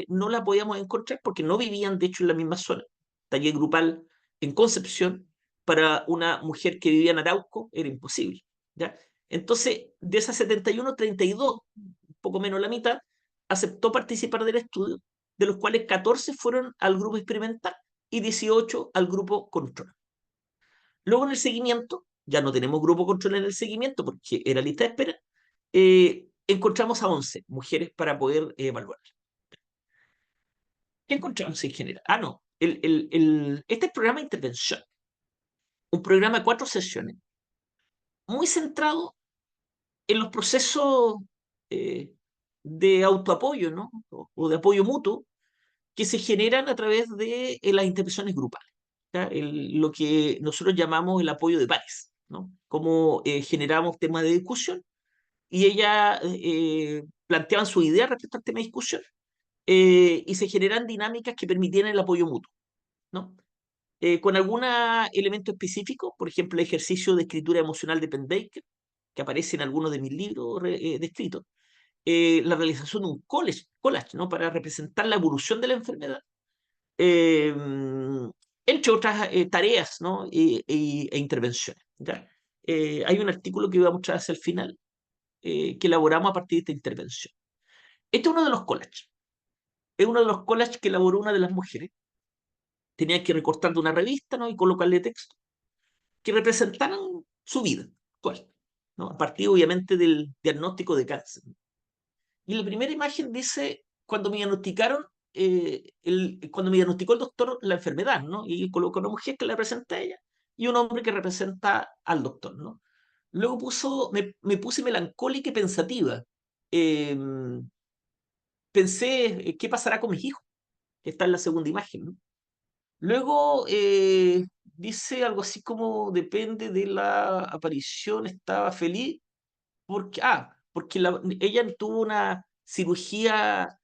no las podíamos encontrar porque no vivían, de hecho, en la misma zona. Taller grupal en Concepción, para una mujer que vivía en Arauco, era imposible, ¿ya? Entonces, de esas 71, 32, un poco menos la mitad, aceptó participar del estudio, de los cuales 14 fueron al grupo experimental y 18 al grupo control. Luego en el seguimiento, ya no tenemos grupo control en el seguimiento porque era lista de espera, encontramos a 11 mujeres para poder evaluar. ¿Qué encontramos en general? No, este es el programa de intervención, un programa de 4 sesiones, muy centrado en los procesos de autoapoyo, ¿no?, o de apoyo mutuo que se generan a través de las intervenciones grupales, ¿ya? Lo que nosotros llamamos el apoyo de pares, ¿no? Cómo generamos temas de discusión y ellas planteaban su idea respecto al tema de discusión y se generan dinámicas que permitieran el apoyo mutuo, ¿no? Con algún elemento específico, por ejemplo, el ejercicio de escritura emocional de Penn Baker, que aparece en algunos de mis libros descritos, la realización de un collage, ¿no?, para representar la evolución de la enfermedad, entre otras tareas, ¿no? e intervenciones. ¿Ya? Hay un artículo que voy a mostrar hacia el final que elaboramos a partir de esta intervención. Este es uno de los collages. Es uno de los collages que elaboró una de las mujeres. Tenía que recortar de una revista, ¿no? y colocarle texto que representaran su vida actual, ¿no? a partir obviamente del diagnóstico de cáncer. Y la primera imagen dice, cuando me diagnosticaron, cuando me diagnosticó el doctor la enfermedad, ¿no? y coloca una mujer que la representa a ella y un hombre que representa al doctor. ¿no? Luego me puse melancólica y pensativa. Pensé, ¿qué pasará con mis hijos? Que está en la segunda imagen. ¿no? Luego dice algo así como, depende de la aparición, estaba feliz, porque, porque ella tuvo una cirugía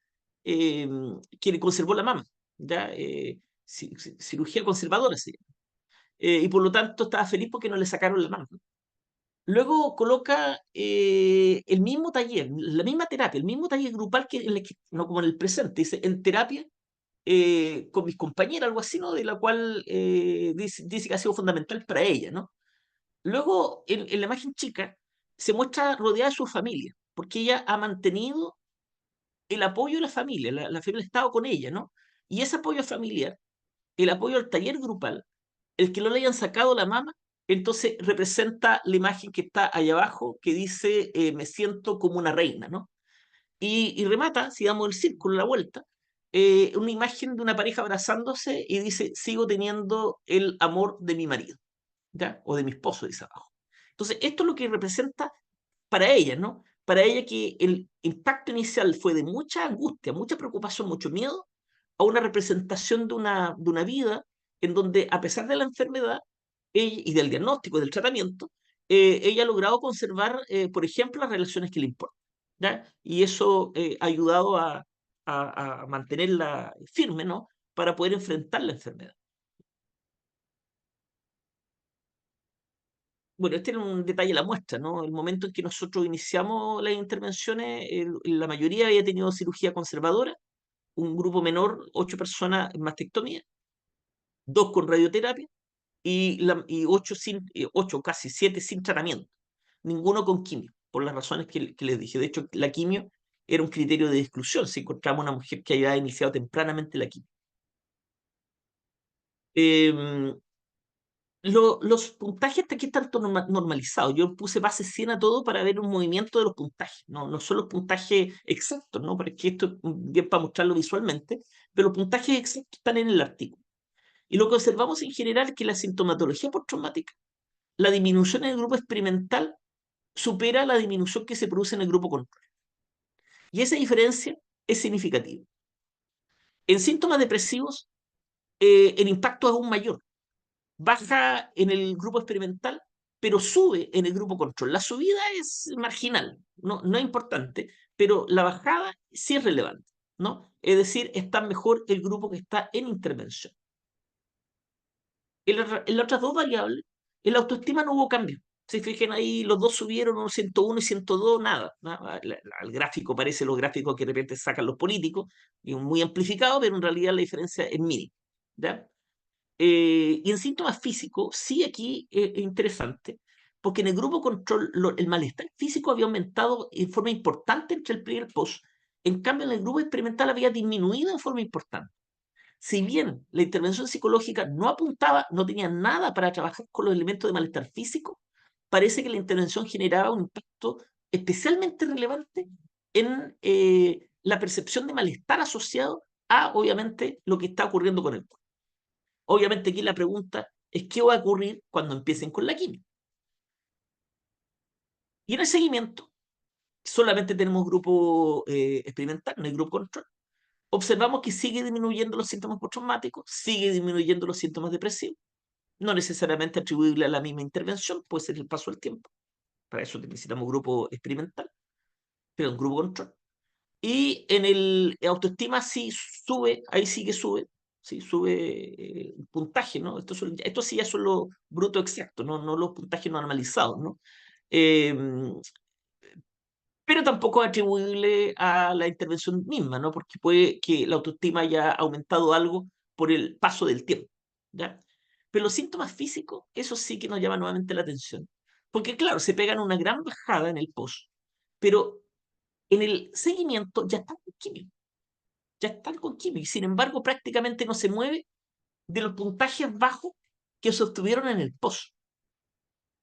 que le conservó la mama, ¿ya? Cirugía conservadora, sí. Y por lo tanto estaba feliz porque no le sacaron la mama. ¿no? Luego coloca el mismo taller, la misma terapia, el mismo taller grupal no como en el presente, dice, en terapia con mis compañeras, algo así, ¿no? De la cual dice que ha sido fundamental para ella, ¿no? Luego, en la imagen chica, se muestra rodeada de su familia, porque ella ha mantenido el apoyo de la familia, la familia ha estado con ella, ¿no? Y ese apoyo familiar, el apoyo al taller grupal, el que no le hayan sacado la mama, entonces representa la imagen que está allá abajo, que dice, me siento como una reina, ¿no? Y remata, si damos el círculo, la vuelta, una imagen de una pareja abrazándose y dice, sigo teniendo el amor de mi marido, ¿ya? O de mi esposo, dice abajo. Entonces, esto es lo que representa para ella, ¿no? Para ella que el impacto inicial fue de mucha angustia, mucha preocupación, mucho miedo, a una representación de una vida en donde, a pesar de la enfermedad y del diagnóstico, del tratamiento, ella ha logrado conservar, por ejemplo, las relaciones que le importan. ¿Ya? Y eso ha ayudado a mantenerla firme, ¿no? Para poder enfrentar la enfermedad. Bueno, este era un detalle de la muestra, ¿no? El momento en que nosotros iniciamos las intervenciones, la mayoría había tenido cirugía conservadora, un grupo menor, 8 personas en mastectomía, 2 con radioterapia y 8, casi 7 sin tratamiento, ninguno con quimio, por las razones que les dije. De hecho, la quimio era un criterio de exclusión si encontramos una mujer que había iniciado tempranamente la quimio. Los puntajes hasta aquí están normalizados. Yo puse base 100 a todo para ver un movimiento de los puntajes. No son los puntajes exactos, ¿no? Porque esto es bien para mostrarlo visualmente, pero los puntajes exactos están en el artículo. Y lo que observamos en general es que la sintomatología postraumática, la disminución en el grupo experimental supera la disminución que se produce en el grupo control. Y esa diferencia es significativa. En síntomas depresivos, el impacto es aún mayor. Baja en el grupo experimental, pero sube en el grupo control. La subida es marginal, no es importante, pero la bajada sí es relevante, ¿no? Es decir, está mejor el grupo que está en intervención. En las otras dos variables, en la autoestima no hubo cambio. Si fijan ahí, los dos subieron, 101 y 102, nada. El gráfico parece los gráficos que de repente sacan los políticos, y muy amplificado, pero en realidad la diferencia es mínima. ¿Ya? Y en síntomas físicos, sí aquí es interesante, porque en el grupo control el malestar físico había aumentado en forma importante entre el pre y el post. En cambio, en el grupo experimental había disminuido en forma importante. Si bien la intervención psicológica no apuntaba, no tenía nada para trabajar con los elementos de malestar físico, parece que la intervención generaba un impacto especialmente relevante en la percepción de malestar asociado a, obviamente, lo que está ocurriendo con el cuerpo. Obviamente aquí la pregunta es qué va a ocurrir cuando empiecen con la quimio. Y en el seguimiento, solamente tenemos grupo experimental, no hay grupo control. Observamos que sigue disminuyendo los síntomas postraumáticos, sigue disminuyendo los síntomas depresivos, no necesariamente atribuible a la misma intervención, puede ser el paso del tiempo. Para eso necesitamos grupo experimental, pero un grupo control. Y en el autoestima sí sube, ahí sí que sube, sí sube el puntaje, ¿no? Esto sí ya son los brutos exactos, no los puntajes normalizados, ¿no? Pero tampoco es atribuible a la intervención misma, ¿no? Porque puede que la autoestima haya aumentado algo por el paso del tiempo, ¿ya? Pero los síntomas físicos, eso sí que nos llama nuevamente la atención. Porque claro, se pegan una gran bajada en el post, pero en el seguimiento ya están con química. Ya están con química. Y sin embargo, prácticamente no se mueve de los puntajes bajos que se obtuvieron en el post.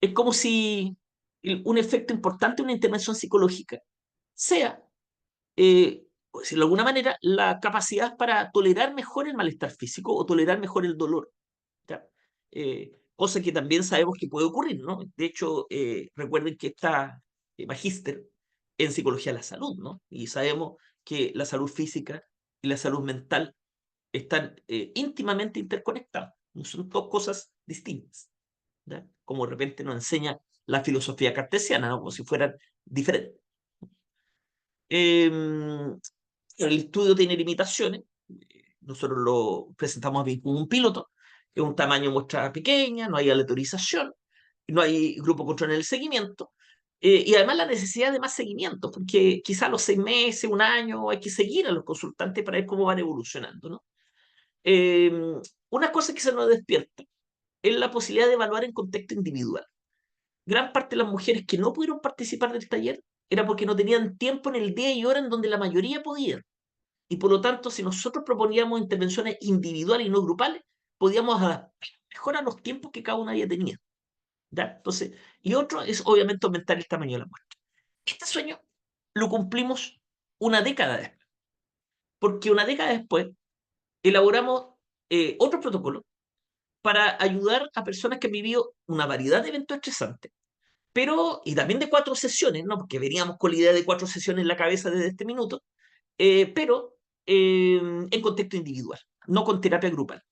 Es como si un efecto importante de una intervención psicológica sea, por decirlo de alguna manera, la capacidad para tolerar mejor el malestar físico o tolerar mejor el dolor. ¿Ya? Cosa que también sabemos que puede ocurrir, ¿no? De hecho, recuerden que está magíster en psicología de la salud, ¿no? Y sabemos que la salud física y la salud mental están íntimamente interconectadas. No son dos cosas distintas, ¿ya? Como de repente nos enseña la filosofía cartesiana, ¿no? Como si fueran diferentes. El estudio tiene limitaciones. Nosotros lo presentamos como un piloto, que es un tamaño muestra pequeña, no hay aleatorización, no hay grupo control en el seguimiento, y además la necesidad de más seguimiento, porque quizás a los 6 meses, un año, hay que seguir a los consultantes para ver cómo van evolucionando, ¿no? Una cosa que se nos despierta es la posibilidad de evaluar en contexto individual. Gran parte de las mujeres que no pudieron participar del taller era porque no tenían tiempo en el día y hora en donde la mayoría podían. Y por lo tanto, si nosotros proponíamos intervenciones individuales y no grupales, podíamos adaptar mejor a los tiempos que cada una de ellas tenía. ¿Ya? Entonces, y otro es obviamente aumentar el tamaño de la muestra. Este sueño lo cumplimos una década después, porque una década después elaboramos otro protocolo para ayudar a personas que han vivido una variedad de eventos estresantes, pero, y también de 4 sesiones, ¿no? Porque veníamos con la idea de 4 sesiones en la cabeza desde este minuto, pero en contexto individual, no con terapia grupal.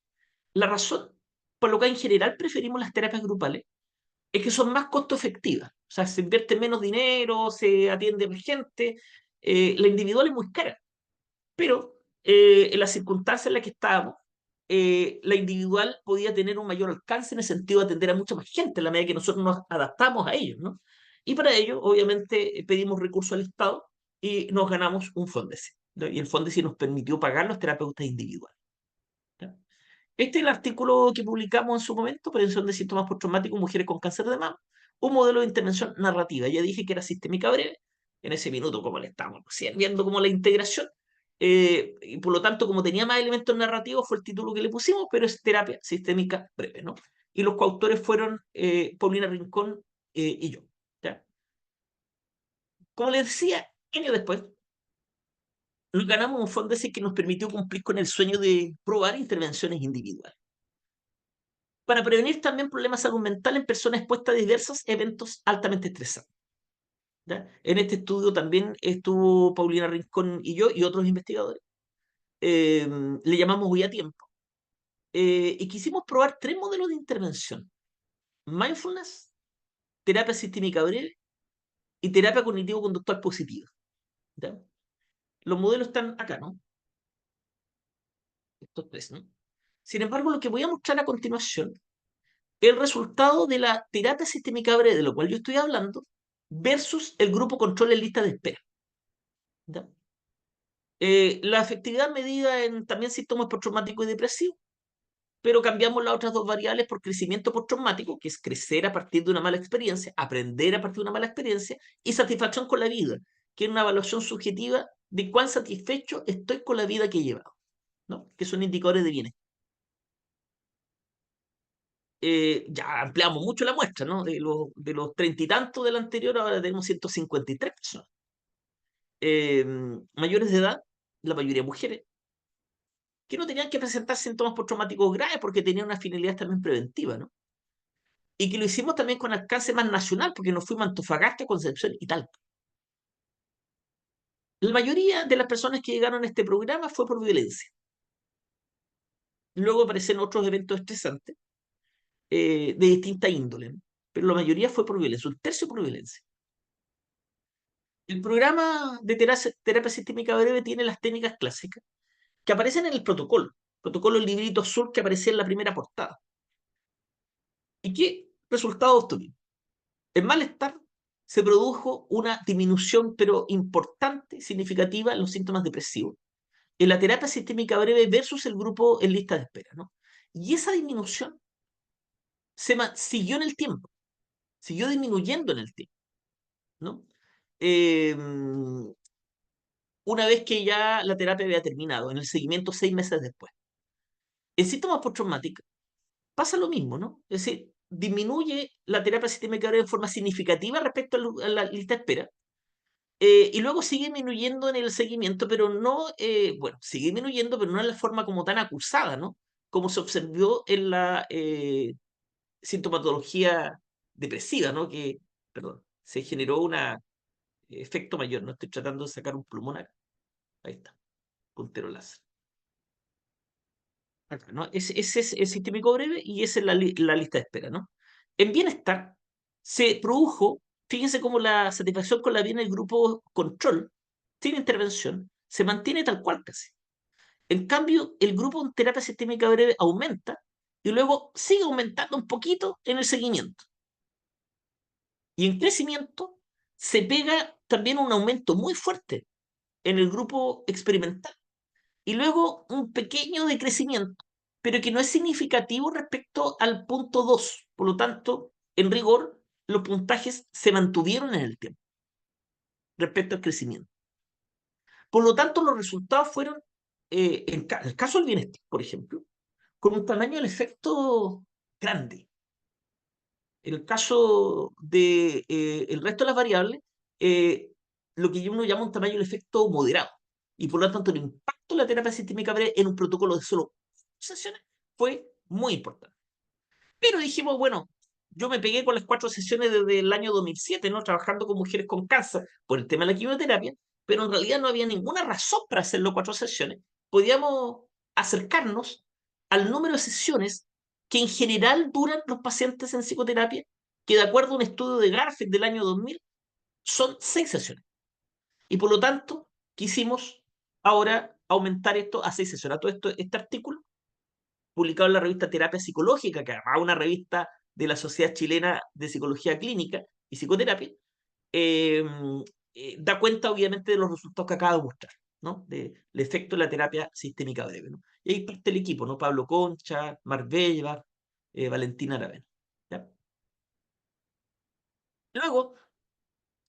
La razón por lo que en general preferimos las terapias grupales es que son más costo efectivas. O sea, se invierte menos dinero, se atiende más gente. La individual es muy cara, pero en las circunstancias en las que estábamos, la individual podía tener un mayor alcance en el sentido de atender a mucha más gente en la medida que nosotros nos adaptamos a ellos, ¿no? Y para ello, obviamente, pedimos recursos al Estado y nos ganamos un FONDESI, ¿no? Y el FONDESI nos permitió pagar los terapeutas individuales, ¿no? Este es el artículo que publicamos en su momento, Prevención de síntomas postraumáticos en mujeres con cáncer de mama, un modelo de intervención narrativa. Ya dije que era sistémica breve, en ese minuto como le estamos viendo como la integración, y por lo tanto como tenía más elementos narrativos fue el título que le pusimos, pero es terapia sistémica breve, ¿no? Y los coautores fueron Paulina Rincón y yo, ¿ya? Como les decía, años después, nos ganamos un fondo ese que nos permitió cumplir con el sueño de probar intervenciones individuales para prevenir también problemas de salud mental en personas expuestas a diversos eventos altamente estresantes, ¿ya? En este estudio también estuvo Paulina Rincón y yo y otros investigadores. Le llamamos Voy a Tiempo. Y quisimos probar 3 modelos de intervención: mindfulness, terapia sistémica breve y terapia cognitivo-conductual positiva, ¿ya? Los modelos están acá, ¿no? Estos 3, ¿no? Sin embargo, lo que voy a mostrar a continuación es el resultado de la terapia sistémica breve, de lo cual yo estoy hablando, versus el grupo control en lista de espera, ¿ya? La efectividad medida en también síntomas postraumáticos y depresivos, pero cambiamos las otras 2 variables por crecimiento postraumático, que es crecer a partir de una mala experiencia, aprender a partir de una mala experiencia, y satisfacción con la vida, que es una evaluación subjetiva de cuán satisfecho estoy con la vida que he llevado, ¿no? Que son indicadores de bienestar. Ya ampliamos mucho la muestra, ¿no? De los 30 y tantos del anterior, ahora tenemos 153 personas. Mayores de edad, la mayoría mujeres, que no tenían que presentar síntomas postraumáticos graves porque tenían una finalidad también preventiva, ¿no? Y que lo hicimos también con alcance más nacional, porque nos fuimos a Antofagasta, Concepción y Talca. La mayoría de las personas que llegaron a este programa fue por violencia. Luego aparecen otros eventos estresantes de distinta índole, ¿no? Pero la mayoría fue por violencia, 1/3 por violencia. El programa de terapia sistémica breve tiene las técnicas clásicas que aparecen en el protocolo el librito azul que aparecía en la primera portada. ¿Y qué resultados obtuvimos? En malestar se produjo una disminución, pero importante, significativa, en los síntomas depresivos, en la terapia sistémica breve versus el grupo en lista de espera, ¿no? Y esa disminución siguió en el tiempo, siguió disminuyendo en el tiempo, ¿no? Una vez que ya la terapia había terminado, en el seguimiento 6 meses después. En síntomas postraumáticos pasa lo mismo, ¿no? Es decir, disminuye la terapia sistémica de forma significativa respecto a la lista de espera, y luego sigue disminuyendo en el seguimiento, pero no, bueno, sigue disminuyendo, pero no en la forma como tan acusada, ¿no? Como se observó en la sintomatología depresiva, ¿no? Que, perdón, se generó un efecto mayor, ¿no? Estoy tratando de sacar un plumón acá. Ahí está, puntero láser. Acá, ¿no? Ese es el sistémico breve y esa es la lista de espera, ¿no? En bienestar se produjo, fíjense cómo la satisfacción con la vida en el grupo control, sin intervención, se mantiene tal cual casi. En cambio, el grupo en terapia sistémica breve aumenta y luego sigue aumentando un poquito en el seguimiento. Y en crecimiento se pega también un aumento muy fuerte en el grupo experimental. Y luego un pequeño decrecimiento, pero que no es significativo respecto al punto 2. Por lo tanto, en rigor, los puntajes se mantuvieron en el tiempo respecto al crecimiento. Por lo tanto, los resultados fueron, en el caso del bienestar, por ejemplo, con un tamaño del efecto grande. En el caso del resto de las variables, lo que uno llama un tamaño del efecto moderado. Y por lo tanto, el impacto de la terapia sistémica breve en un protocolo de solo sesiones fue muy importante. Pero dijimos, bueno, yo me pegué con las 4 sesiones desde el año 2007, ¿no? Trabajando con mujeres con cáncer por el tema de la quimioterapia, pero en realidad no había ninguna razón para hacerlo 4 sesiones. Podíamos acercarnos al número de sesiones que en general duran los pacientes en psicoterapia, que de acuerdo a un estudio de Garfield del año 2000, son 6 sesiones. Y por lo tanto, quisimos ahora aumentar esto a 6 sesiones. A todo esto, este artículo, publicado en la revista Terapia Psicológica, que además es una revista de la Sociedad Chilena de Psicología Clínica y Psicoterapia, da cuenta obviamente de los resultados que acabo de mostrar, ¿no? Del efecto de la terapia sistémica breve, ¿no? Y ahí parte el equipo, ¿no? Pablo Concha, Marbella, Valentina Aravena. ¿Ya? Luego,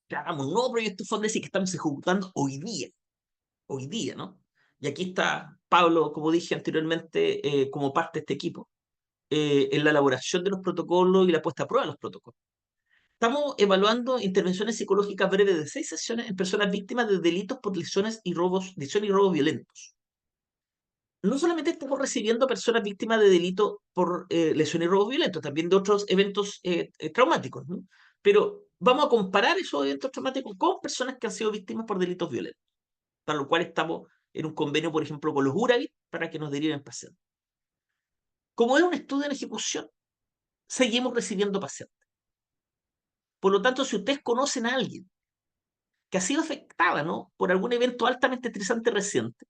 hagamos un nuevo proyecto Fondesis que estamos ejecutando hoy día, ¿no? Y aquí está Pablo, como dije anteriormente, como parte de este equipo, en la elaboración de los protocolos y la puesta a prueba de los protocolos. Estamos evaluando intervenciones psicológicas breves de 6 sesiones en personas víctimas de delitos por lesiones y robos violentos. No solamente estamos recibiendo personas víctimas de delitos por lesiones y robos violentos, también de otros eventos traumáticos, ¿no? Pero vamos a comparar esos eventos traumáticos con personas que han sido víctimas por delitos violentos, para lo cual estamos en un convenio, por ejemplo, con los URAVIT para que nos deriven pacientes. Como es un estudio en ejecución, seguimos recibiendo pacientes. Por lo tanto, si ustedes conocen a alguien que ha sido afectada, ¿no?, por algún evento altamente estresante reciente,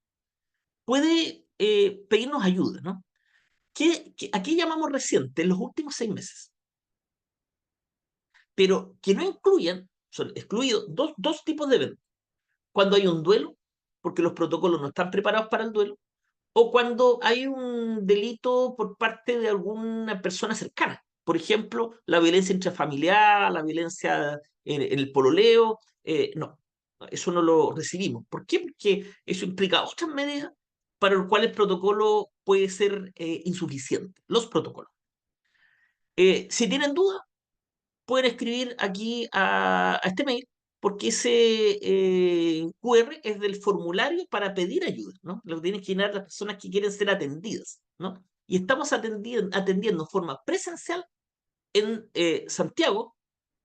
puede pedirnos ayuda, ¿no? ¿A qué llamamos reciente? En los últimos 6 meses. Pero que no incluyan, son excluidos dos tipos de eventos. Cuando hay un duelo, porque los protocolos no están preparados para el duelo, o cuando hay un delito por parte de alguna persona cercana. Por ejemplo, la violencia intrafamiliar, la violencia en el pololeo. No, eso no lo recibimos. ¿Por qué? Porque eso implica otras medidas para las cuales el protocolo puede ser insuficiente. Los protocolos. Si tienen dudas, pueden escribir aquí a este mail, porque ese QR es del formulario para pedir ayuda, ¿no? Lo que tienen que llenar las personas que quieren ser atendidas, ¿no? Y estamos atendiendo en forma presencial en Santiago,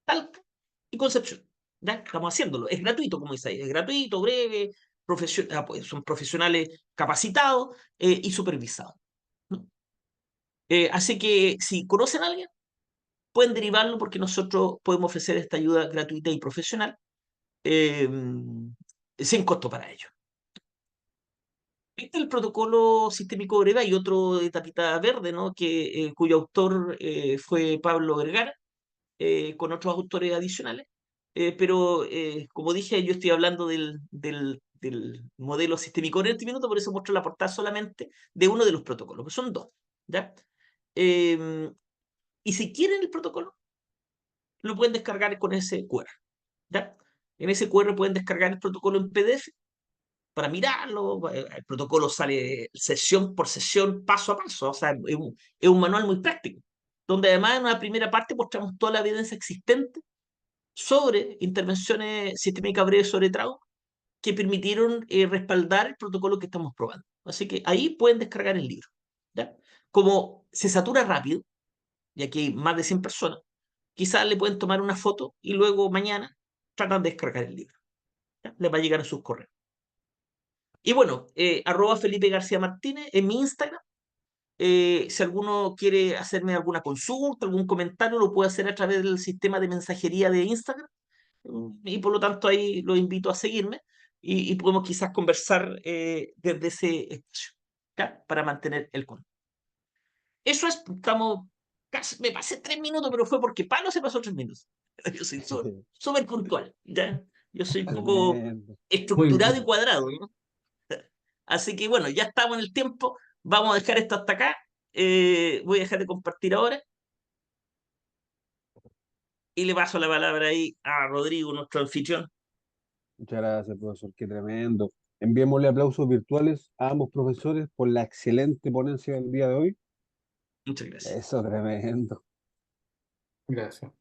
Talca y Concepción. ¿Ya? Estamos haciéndolo. Es gratuito, como dice ahí. Es gratuito, breve, pues son profesionales capacitados y supervisados, ¿no? Así que si conocen a alguien, pueden derivarlo porque nosotros podemos ofrecer esta ayuda gratuita y profesional sin costo para ellos. Este es el protocolo sistémico breve. Hay otro de tapita verde, ¿no?, cuyo autor fue Pablo Vergara, con otros autores adicionales. Pero, como dije, yo estoy hablando del modelo sistémico en este minuto, por eso muestro la portada solamente de uno de los protocolos, que son 2. ¿ya? Y si quieren el protocolo, lo pueden descargar con ese QR, ¿ya? En ese QR pueden descargar el protocolo en PDF para mirarlo. El protocolo sale sesión por sesión, paso a paso. O sea, es un manual muy práctico, donde además en una primera parte mostramos toda la evidencia existente sobre intervenciones sistémicas breves sobre trauma que permitieron respaldar el protocolo que estamos probando. Así que ahí pueden descargar el libro, ¿ya? Como se satura rápido, y aquí hay más de 100 personas, quizás le pueden tomar una foto y luego mañana tratan de descargar el libro, ¿ya? Les va a llegar a sus correos. Y bueno, arroba Felipe García Martínez en mi Instagram. Si alguno quiere hacerme alguna consulta, algún comentario, lo puede hacer a través del sistema de mensajería de Instagram. Y por lo tanto ahí los invito a seguirme y podemos quizás conversar desde ese espacio, ¿ya? Para mantener el contacto. Eso es, estamos, casi, me pasé 3 minutos, pero fue porque Pablo se pasó 3 minutos. Yo soy súper puntual, ¿ya? Yo soy un poco Tremendo. estructurado y bien. cuadrado, ¿no? Así que bueno, ya estamos en el tiempo, vamos a dejar esto hasta acá. Voy a dejar de compartir ahora y le paso la palabra ahí a Rodrigo, nuestro anfitrión. Muchas gracias, profesor, qué tremendo. Enviémosle aplausos virtuales a ambos profesores por la excelente ponencia del día de hoy. Muchas gracias. Eso, tremendo. Gracias.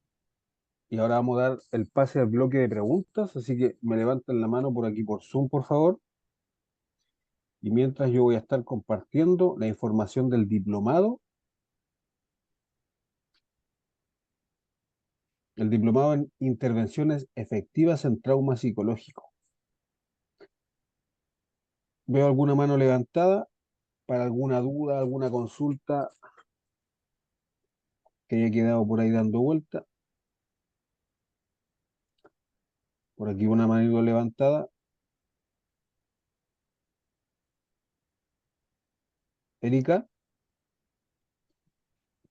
Y ahora vamos a dar el pase al bloque de preguntas, así que me levantan la mano por aquí por Zoom, por favor. Y mientras yo voy a estar compartiendo la información del diplomado, el diplomado en intervenciones efectivas en trauma psicológico. Veo alguna mano levantada para alguna duda, alguna consulta que haya quedado por ahí dando vuelta. Por aquí una mano levantada. Erika,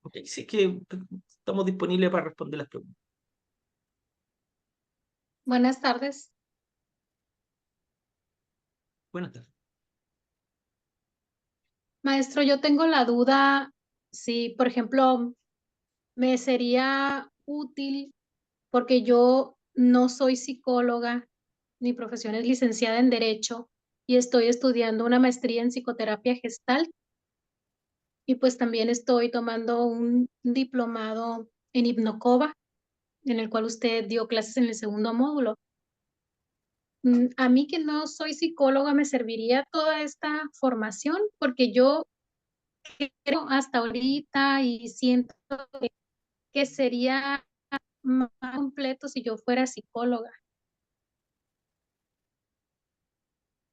Ok, sí que estamos disponibles para responder las preguntas. Buenas tardes. Buenas tardes. Maestro, yo tengo la duda si, por ejemplo, me sería útil porque yo no soy psicóloga, mi profesión es licenciada en Derecho y estoy estudiando una maestría en psicoterapia gestal y pues también estoy tomando un diplomado en Hipnocoba, en el cual usted dio clases en el segundo módulo. A mí que no soy psicóloga, ¿me serviría toda esta formación? Porque yo creo hasta ahorita y siento que sería más completo si yo fuera psicóloga.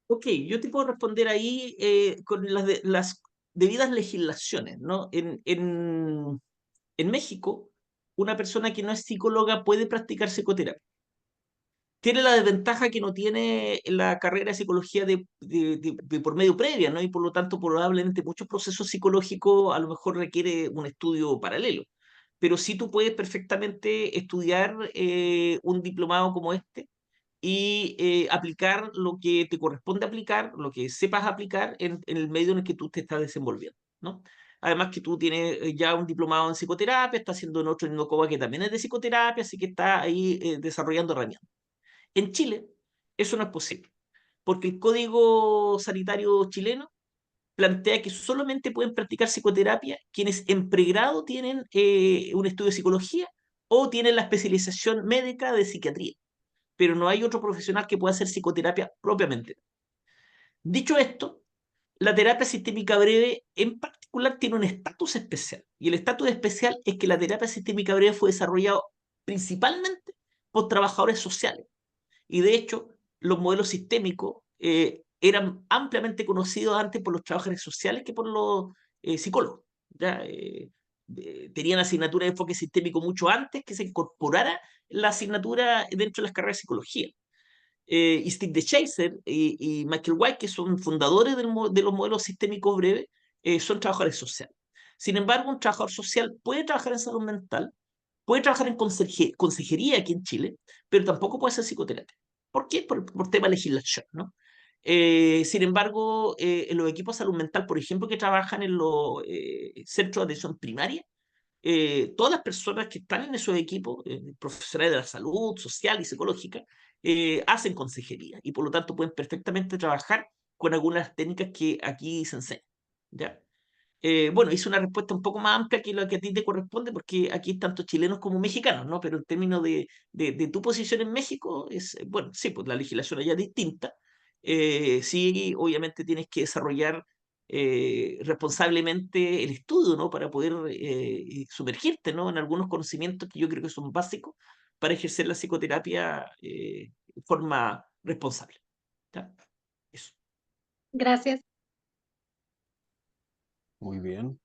Ok, yo te puedo responder ahí con las debidas legislaciones, ¿no? En México, una persona que no es psicóloga puede practicar psicoterapia. Tiene la desventaja que no tiene la carrera de psicología de por medio previa, ¿no? Y por lo tanto, probablemente muchos procesos psicológicos a lo mejor requiere un estudio paralelo. Pero sí tú puedes perfectamente estudiar un diplomado como este y aplicar lo que te corresponde aplicar, lo que sepas aplicar en el medio en el que tú te estás desenvolviendo, ¿no? Además que tú tienes ya un diplomado en psicoterapia, estás haciendo en otro en Innocoba que también es de psicoterapia, así que estás ahí desarrollando herramientas. En Chile eso no es posible, porque el Código Sanitario chileno plantea que solamente pueden practicar psicoterapia quienes en pregrado tienen un estudio de psicología o tienen la especialización médica de psiquiatría, pero no hay otro profesional que pueda hacer psicoterapia propiamente. Dicho esto, la terapia sistémica breve en particular tiene un estatus especial, y el estatus especial es que la terapia sistémica breve fue desarrollada principalmente por trabajadores sociales, y de hecho los modelos sistémicos eran ampliamente conocidos antes por los trabajadores sociales que por los psicólogos. ¿Ya? Tenían asignatura de enfoque sistémico mucho antes que se incorporara la asignatura dentro de las carreras de psicología. Y Steve DeShazer y Michael White, que son fundadores de los modelos sistémicos breves, son trabajadores sociales. Sin embargo, un trabajador social puede trabajar en salud mental, puede trabajar en consejería aquí en Chile, pero tampoco puede hacer psicoterapia. ¿Por qué? Por tema de legislación, ¿no? Sin embargo, en los equipos de salud mental, por ejemplo, que trabajan en los centros de atención primaria, todas las personas que están en esos equipos, profesionales de la salud, social y psicológica, hacen consejería y por lo tanto pueden perfectamente trabajar con algunas técnicas que aquí se enseñan. ¿Ya? Bueno, hice una respuesta un poco más amplia que la que a ti te corresponde, porque aquí hay tanto chilenos como mexicanos, ¿no? Pero en términos de tu posición en México, bueno, sí, pues la legislación allá es distinta. Sí, obviamente tienes que desarrollar responsablemente el estudio, ¿no? Para poder sumergirte, ¿no? En algunos conocimientos que yo creo que son básicos para ejercer la psicoterapia de forma responsable. ¿Ya? Eso. Gracias. Muy bien.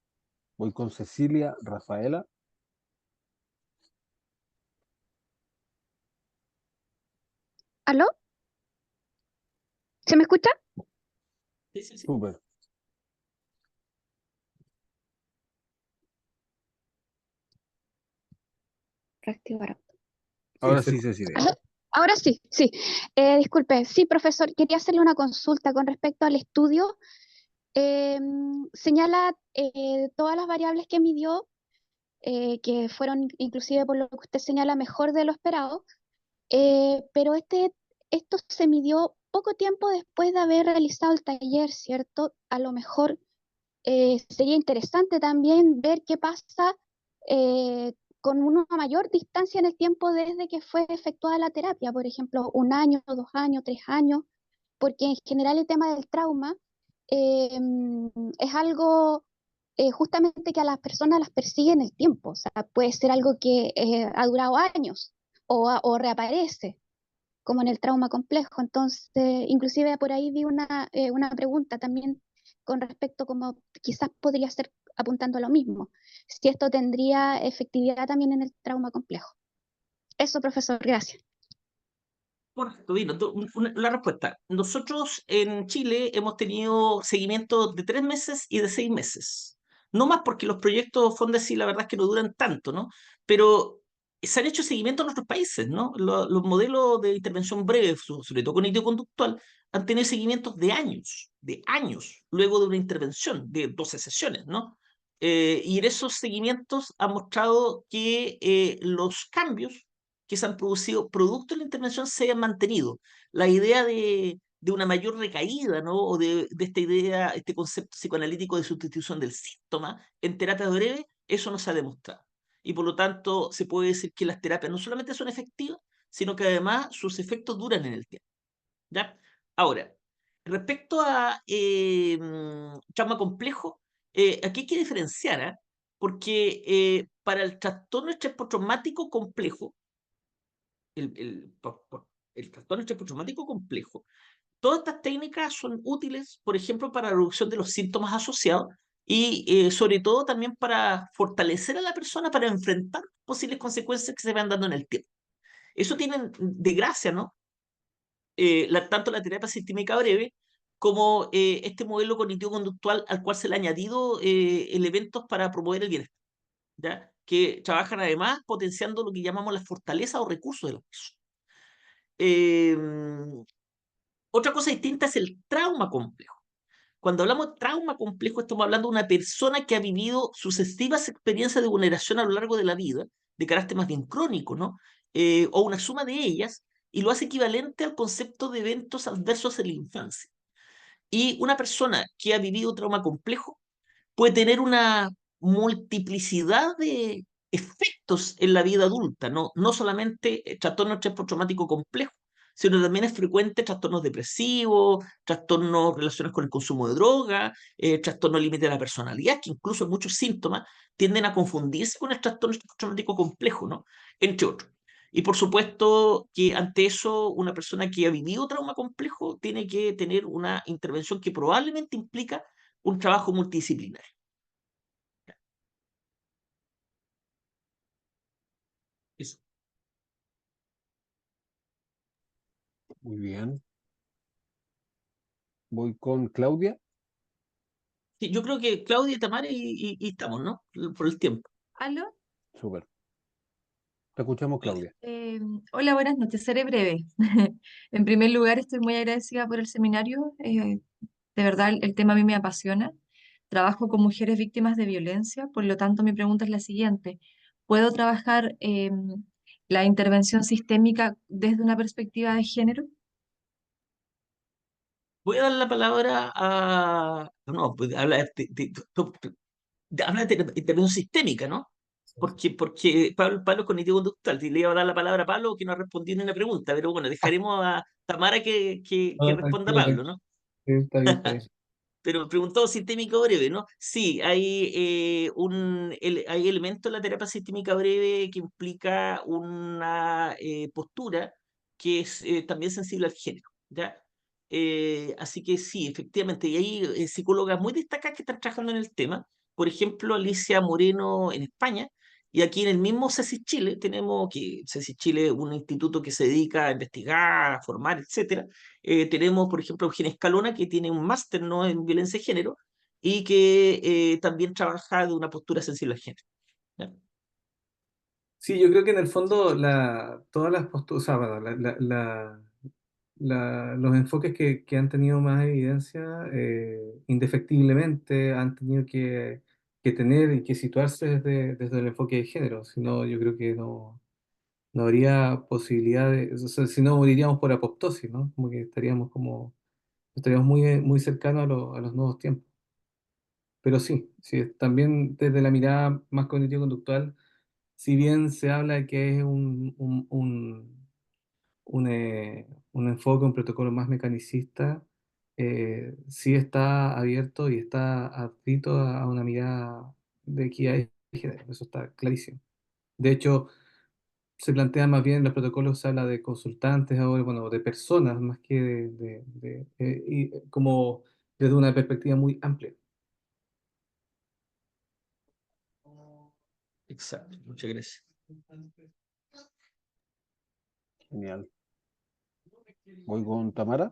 Voy con Cecilia Rafaela. ¿Aló? ¿Se me escucha? Sí, sí, sí. Súper. Reactivar. Ahora se sí, Cecilia. Ajá. Ahora sí, sí. Disculpe, sí, profesor, quería hacerle una consulta con respecto al estudio. Señala todas las variables que midió, que fueron inclusive por lo que usted señala mejor de lo esperado, pero esto se midió poco tiempo después de haber realizado el taller, ¿cierto? A lo mejor sería interesante también ver qué pasa con una mayor distancia en el tiempo desde que fue efectuada la terapia, por ejemplo, 1 año, 2 años, 3 años, porque en general el tema del trauma eh, es algo justamente que a las personas las persigue en el tiempo, o sea, puede ser algo que ha durado años o reaparece, como en el trauma complejo. Entonces, inclusive por ahí vi una pregunta también con respecto como quizás podría ser apuntando a lo mismo, si esto tendría efectividad también en el trauma complejo. Eso, profesor, gracias. Correcto, Dino. La respuesta. Nosotros en Chile hemos tenido seguimiento de 3 meses y de 6 meses. No más porque los proyectos Fondesit la verdad es que no duran tanto, ¿no? Pero se han hecho seguimiento en otros países, ¿no? Los modelos de intervención breve, sobre todo cognitivo conductual, han tenido seguimientos de años, luego de una intervención de 12 sesiones, ¿no? Y en esos seguimientos ha mostrado que los cambios que se han producido producto de la intervención se hayan mantenido. La idea de una mayor recaída, ¿no? O de esta idea, este concepto psicoanalítico de sustitución del síntoma en terapia breve, eso no se ha demostrado. Y por lo tanto, se puede decir que las terapias no solamente son efectivas, sino que además sus efectos duran en el tiempo. ¿Ya? Ahora, respecto a trauma complejo, aquí hay que diferenciar, ¿eh? Porque para el trastorno estrés postraumático complejo, el trastorno estrés postraumático complejo, todas estas técnicas son útiles, por ejemplo, para la reducción de los síntomas asociados y sobre todo también para fortalecer a la persona para enfrentar posibles consecuencias que se van dando en el tiempo. Eso tiene de gracia, ¿no? Tanto la terapia sistémica breve como este modelo cognitivo-conductual al cual se le ha añadido elementos para promover el bienestar, ¿ya? Que trabajan además potenciando lo que llamamos las fortalezas o recursos de la persona. Otra cosa distinta es el trauma complejo. Cuando hablamos de trauma complejo, estamos hablando de una persona que ha vivido sucesivas experiencias de vulneración a lo largo de la vida, de carácter más bien crónico, ¿no? O una suma de ellas, y lo hace equivalente al concepto de eventos adversos en la infancia. Y una persona que ha vivido trauma complejo puede tener una multiplicidad de efectos en la vida adulta, no solamente trastorno estrés postraumático complejo, sino también es frecuente trastornos depresivos, trastornos relacionados con el consumo de droga, trastorno límite de la personalidad, que incluso muchos síntomas tienden a confundirse con el trastorno estrés postraumático complejo, ¿no? Entre otros. Y por supuesto que ante eso una persona que ha vivido trauma complejo tiene que tener una intervención que probablemente implica un trabajo multidisciplinario. Eso. Muy bien. Voy con Claudia. Sí, yo creo que Claudia y Tamara y estamos, ¿no? Por el tiempo. ¿Aló? Súper. Te escuchamos, Claudia. Hola, buenas noches. Seré breve. En primer lugar, estoy muy agradecida por el seminario. De verdad, el tema a mí me apasiona. Trabajo con mujeres víctimas de violencia, por lo tanto, mi pregunta es la siguiente. ¿Puedo trabajar la intervención sistémica desde una perspectiva de género? Voy a dar la palabra a... No, pues habla habla de intervención sistémica, ¿no? Porque Pablo es cognitivo-conductual. Le iba a dar la palabra a Pablo que no ha respondido ni una pregunta, pero bueno, dejaremos a Tamara que No, responda a tranquilo, Pablo, tranquilo. ¿no? Sí, está bien, está bien. Pero preguntado sistémico breve, ¿no? Sí, hay, hay elementos en la terapia sistémica breve que implica una postura que es también sensible al género, ¿ya? Así que sí, efectivamente, y hay psicólogas muy destacadas que están trabajando en el tema. Por ejemplo, Alicia Moreno en España, y aquí en el mismo CECIS Chile tenemos que CECIS Chile es un instituto que se dedica a investigar, a formar, etcétera. Tenemos, por ejemplo, Eugenia Escalona, que tiene un máster, ¿no?, en violencia de género y que también trabaja de una postura sensible al género. ¿Ya? Sí, yo creo que en el fondo todas las posturas, o sea, bueno, los enfoques que han tenido más evidencia, indefectiblemente han tenido que tener y que situarse desde el enfoque de género, si no, yo creo que no habría posibilidad de, o sea, si no, moriríamos por apoptosis, ¿no? Como que estaríamos muy cercanos a los nuevos tiempos. Pero sí, sí, también desde la mirada más cognitivo-conductual, si bien se habla de que es un enfoque, un protocolo más mecanicista, sí está abierto y está adscrito a una mirada de equidad y género, eso está clarísimo. De hecho, se plantea más bien en los protocolos, se habla de consultantes ahora, bueno, de personas más que como desde una perspectiva muy amplia. Exacto, muchas gracias. Genial. Voy con Tamara.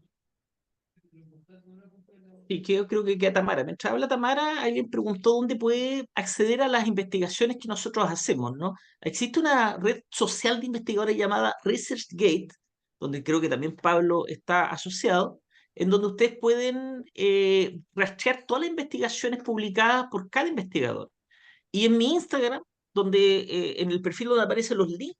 Y que yo creo que queda Tamara. Mientras habla Tamara, alguien preguntó dónde puede acceder a las investigaciones que nosotros hacemos, ¿no? Existe una red social de investigadores llamada ResearchGate, donde creo que también Pablo está asociado, en donde ustedes pueden rastrear todas las investigaciones publicadas por cada investigador. Y en mi Instagram, donde en el perfil donde aparecen los links,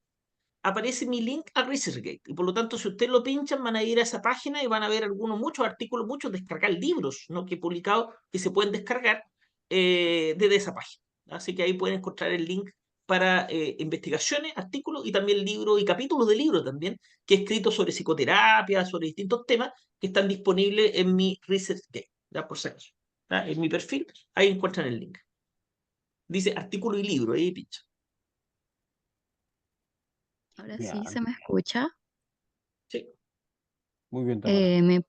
aparece mi link a ResearchGate. Y por lo tanto, si ustedes lo pinchan, van a ir a esa página y van a ver muchos artículos, muchos descargar libros, ¿no?, que he publicado que se pueden descargar desde esa página. Así que ahí pueden encontrar el link para investigaciones, artículos y también libros y capítulos de libros también, que he escrito sobre psicoterapia, sobre distintos temas que están disponibles en mi ResearchGate, ¿ya? Por si acaso, ¿ya? En mi perfil, ahí encuentran el link. Dice artículo y libro, ahí pincha. Ahora sí Genial. se me escucha. Sí. Muy bien, Tamara.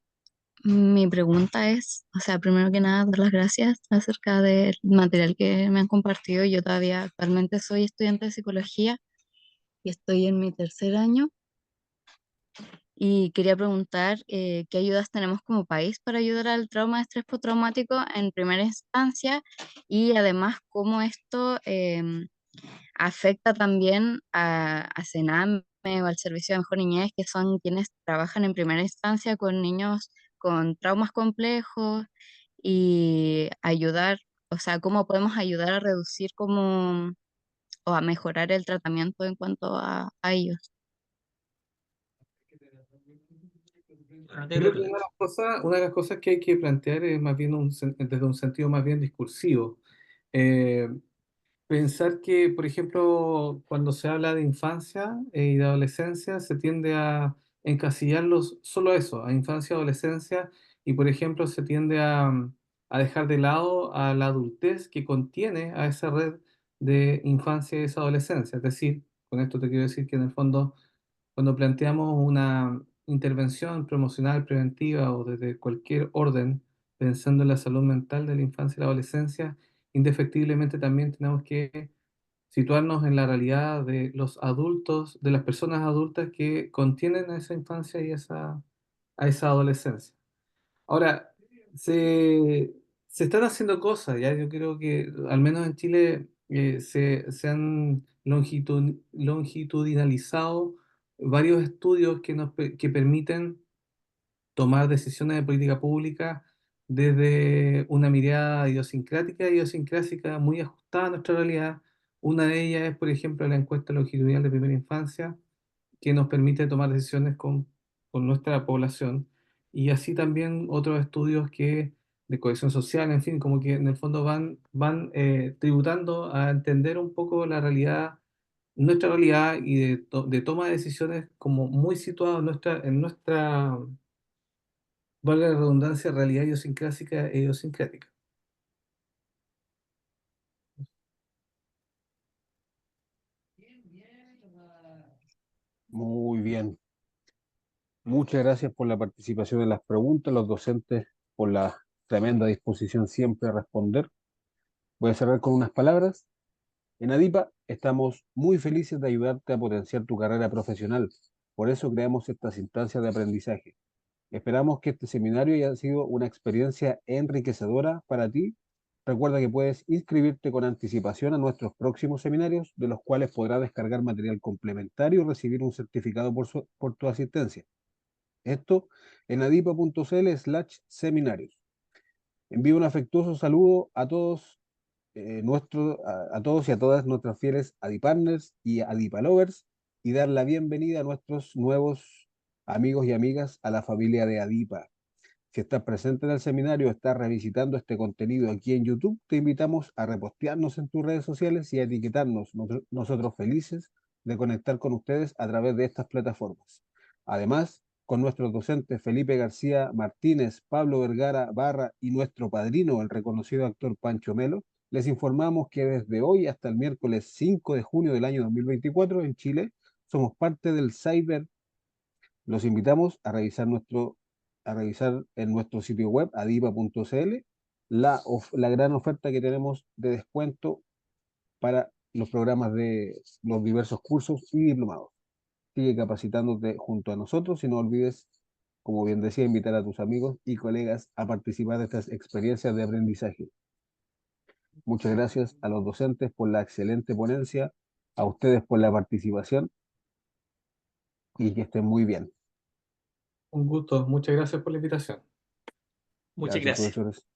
Mi pregunta es, o sea, primero que nada, dar las gracias acerca del material que me han compartido. Yo todavía actualmente soy estudiante de psicología y estoy en mi tercer año y quería preguntar qué ayudas tenemos como país para ayudar al trauma de estrés postraumático en primera instancia y además cómo esto afecta también a Sename o al Servicio de Mejor Niñez, que son quienes trabajan en primera instancia con niños con traumas complejos y ayudar, o sea, cómo podemos ayudar a reducir como, o a mejorar el tratamiento en cuanto a ellos. Yo creo que una de las cosas que hay que plantear es más bien desde un sentido más bien discursivo. Eh, Pensar que, por ejemplo, cuando se habla de infancia y de adolescencia, se tiende a encasillarlos solo a eso, a infancia, adolescencia, y por ejemplo, se tiende a dejar de lado a la adultez que contiene a esa red de infancia y esa adolescencia. Es decir, con esto te quiero decir que en el fondo, cuando planteamos una intervención promocional, preventiva o desde cualquier orden, pensando en la salud mental de la infancia y la adolescencia, indefectiblemente también tenemos que situarnos en la realidad de los adultos, de las personas adultas que contienen a esa infancia y a esa adolescencia. Ahora, se están haciendo cosas, ya yo creo que al menos en Chile se han longitudinalizado varios estudios que permiten tomar decisiones de política pública desde una mirada idiosincrásica muy ajustada a nuestra realidad. Una de ellas es, por ejemplo, la encuesta longitudinal de primera infancia, que nos permite tomar decisiones con nuestra población. Y así también otros estudios de cohesión social, en fin, como que en el fondo van tributando a entender un poco la realidad, nuestra realidad y de toma de decisiones como muy situado en nuestra, valga la redundancia, realidad idiosincrásica e idiosincrática. Muy bien. Muchas gracias por la participación en las preguntas, los docentes por la tremenda disposición siempre a responder. Voy a cerrar con unas palabras. En ADIPA estamos muy felices de ayudarte a potenciar tu carrera profesional. Por eso creamos estas instancias de aprendizaje. Esperamos que este seminario haya sido una experiencia enriquecedora para ti. Recuerda que puedes inscribirte con anticipación a nuestros próximos seminarios, de los cuales podrás descargar material complementario y recibir un certificado por tu asistencia. Esto en adipa.cl/seminarios. Envío un afectuoso saludo a todos a todos y a todas nuestros fieles Adipartners y Adipalovers y dar la bienvenida a nuestros nuevos amigos y amigas a la familia de Adipa. Si estás presente en el seminario o estás revisitando este contenido aquí en YouTube, te invitamos a repostearnos en tus redes sociales y a etiquetarnos. Nosotros felices de conectar con ustedes a través de estas plataformas. Además, con nuestros docentes Felipe García Martínez, Pablo Vergara Barra y nuestro padrino, el reconocido actor Pancho Melo, les informamos que desde hoy hasta el miércoles 5 de junio del año 2024 en Chile somos parte del Cyber. Los invitamos a revisar en nuestro sitio web adipa.cl la gran oferta que tenemos de descuento para los programas de los diversos cursos y diplomados. Sigue capacitándote junto a nosotros y no olvides, como bien decía, invitar a tus amigos y colegas a participar de estas experiencias de aprendizaje. Muchas gracias a los docentes por la excelente ponencia, a ustedes por la participación y que estén muy bien. Un gusto, muchas gracias por la invitación. Muchas Gracias, gracias. profesores.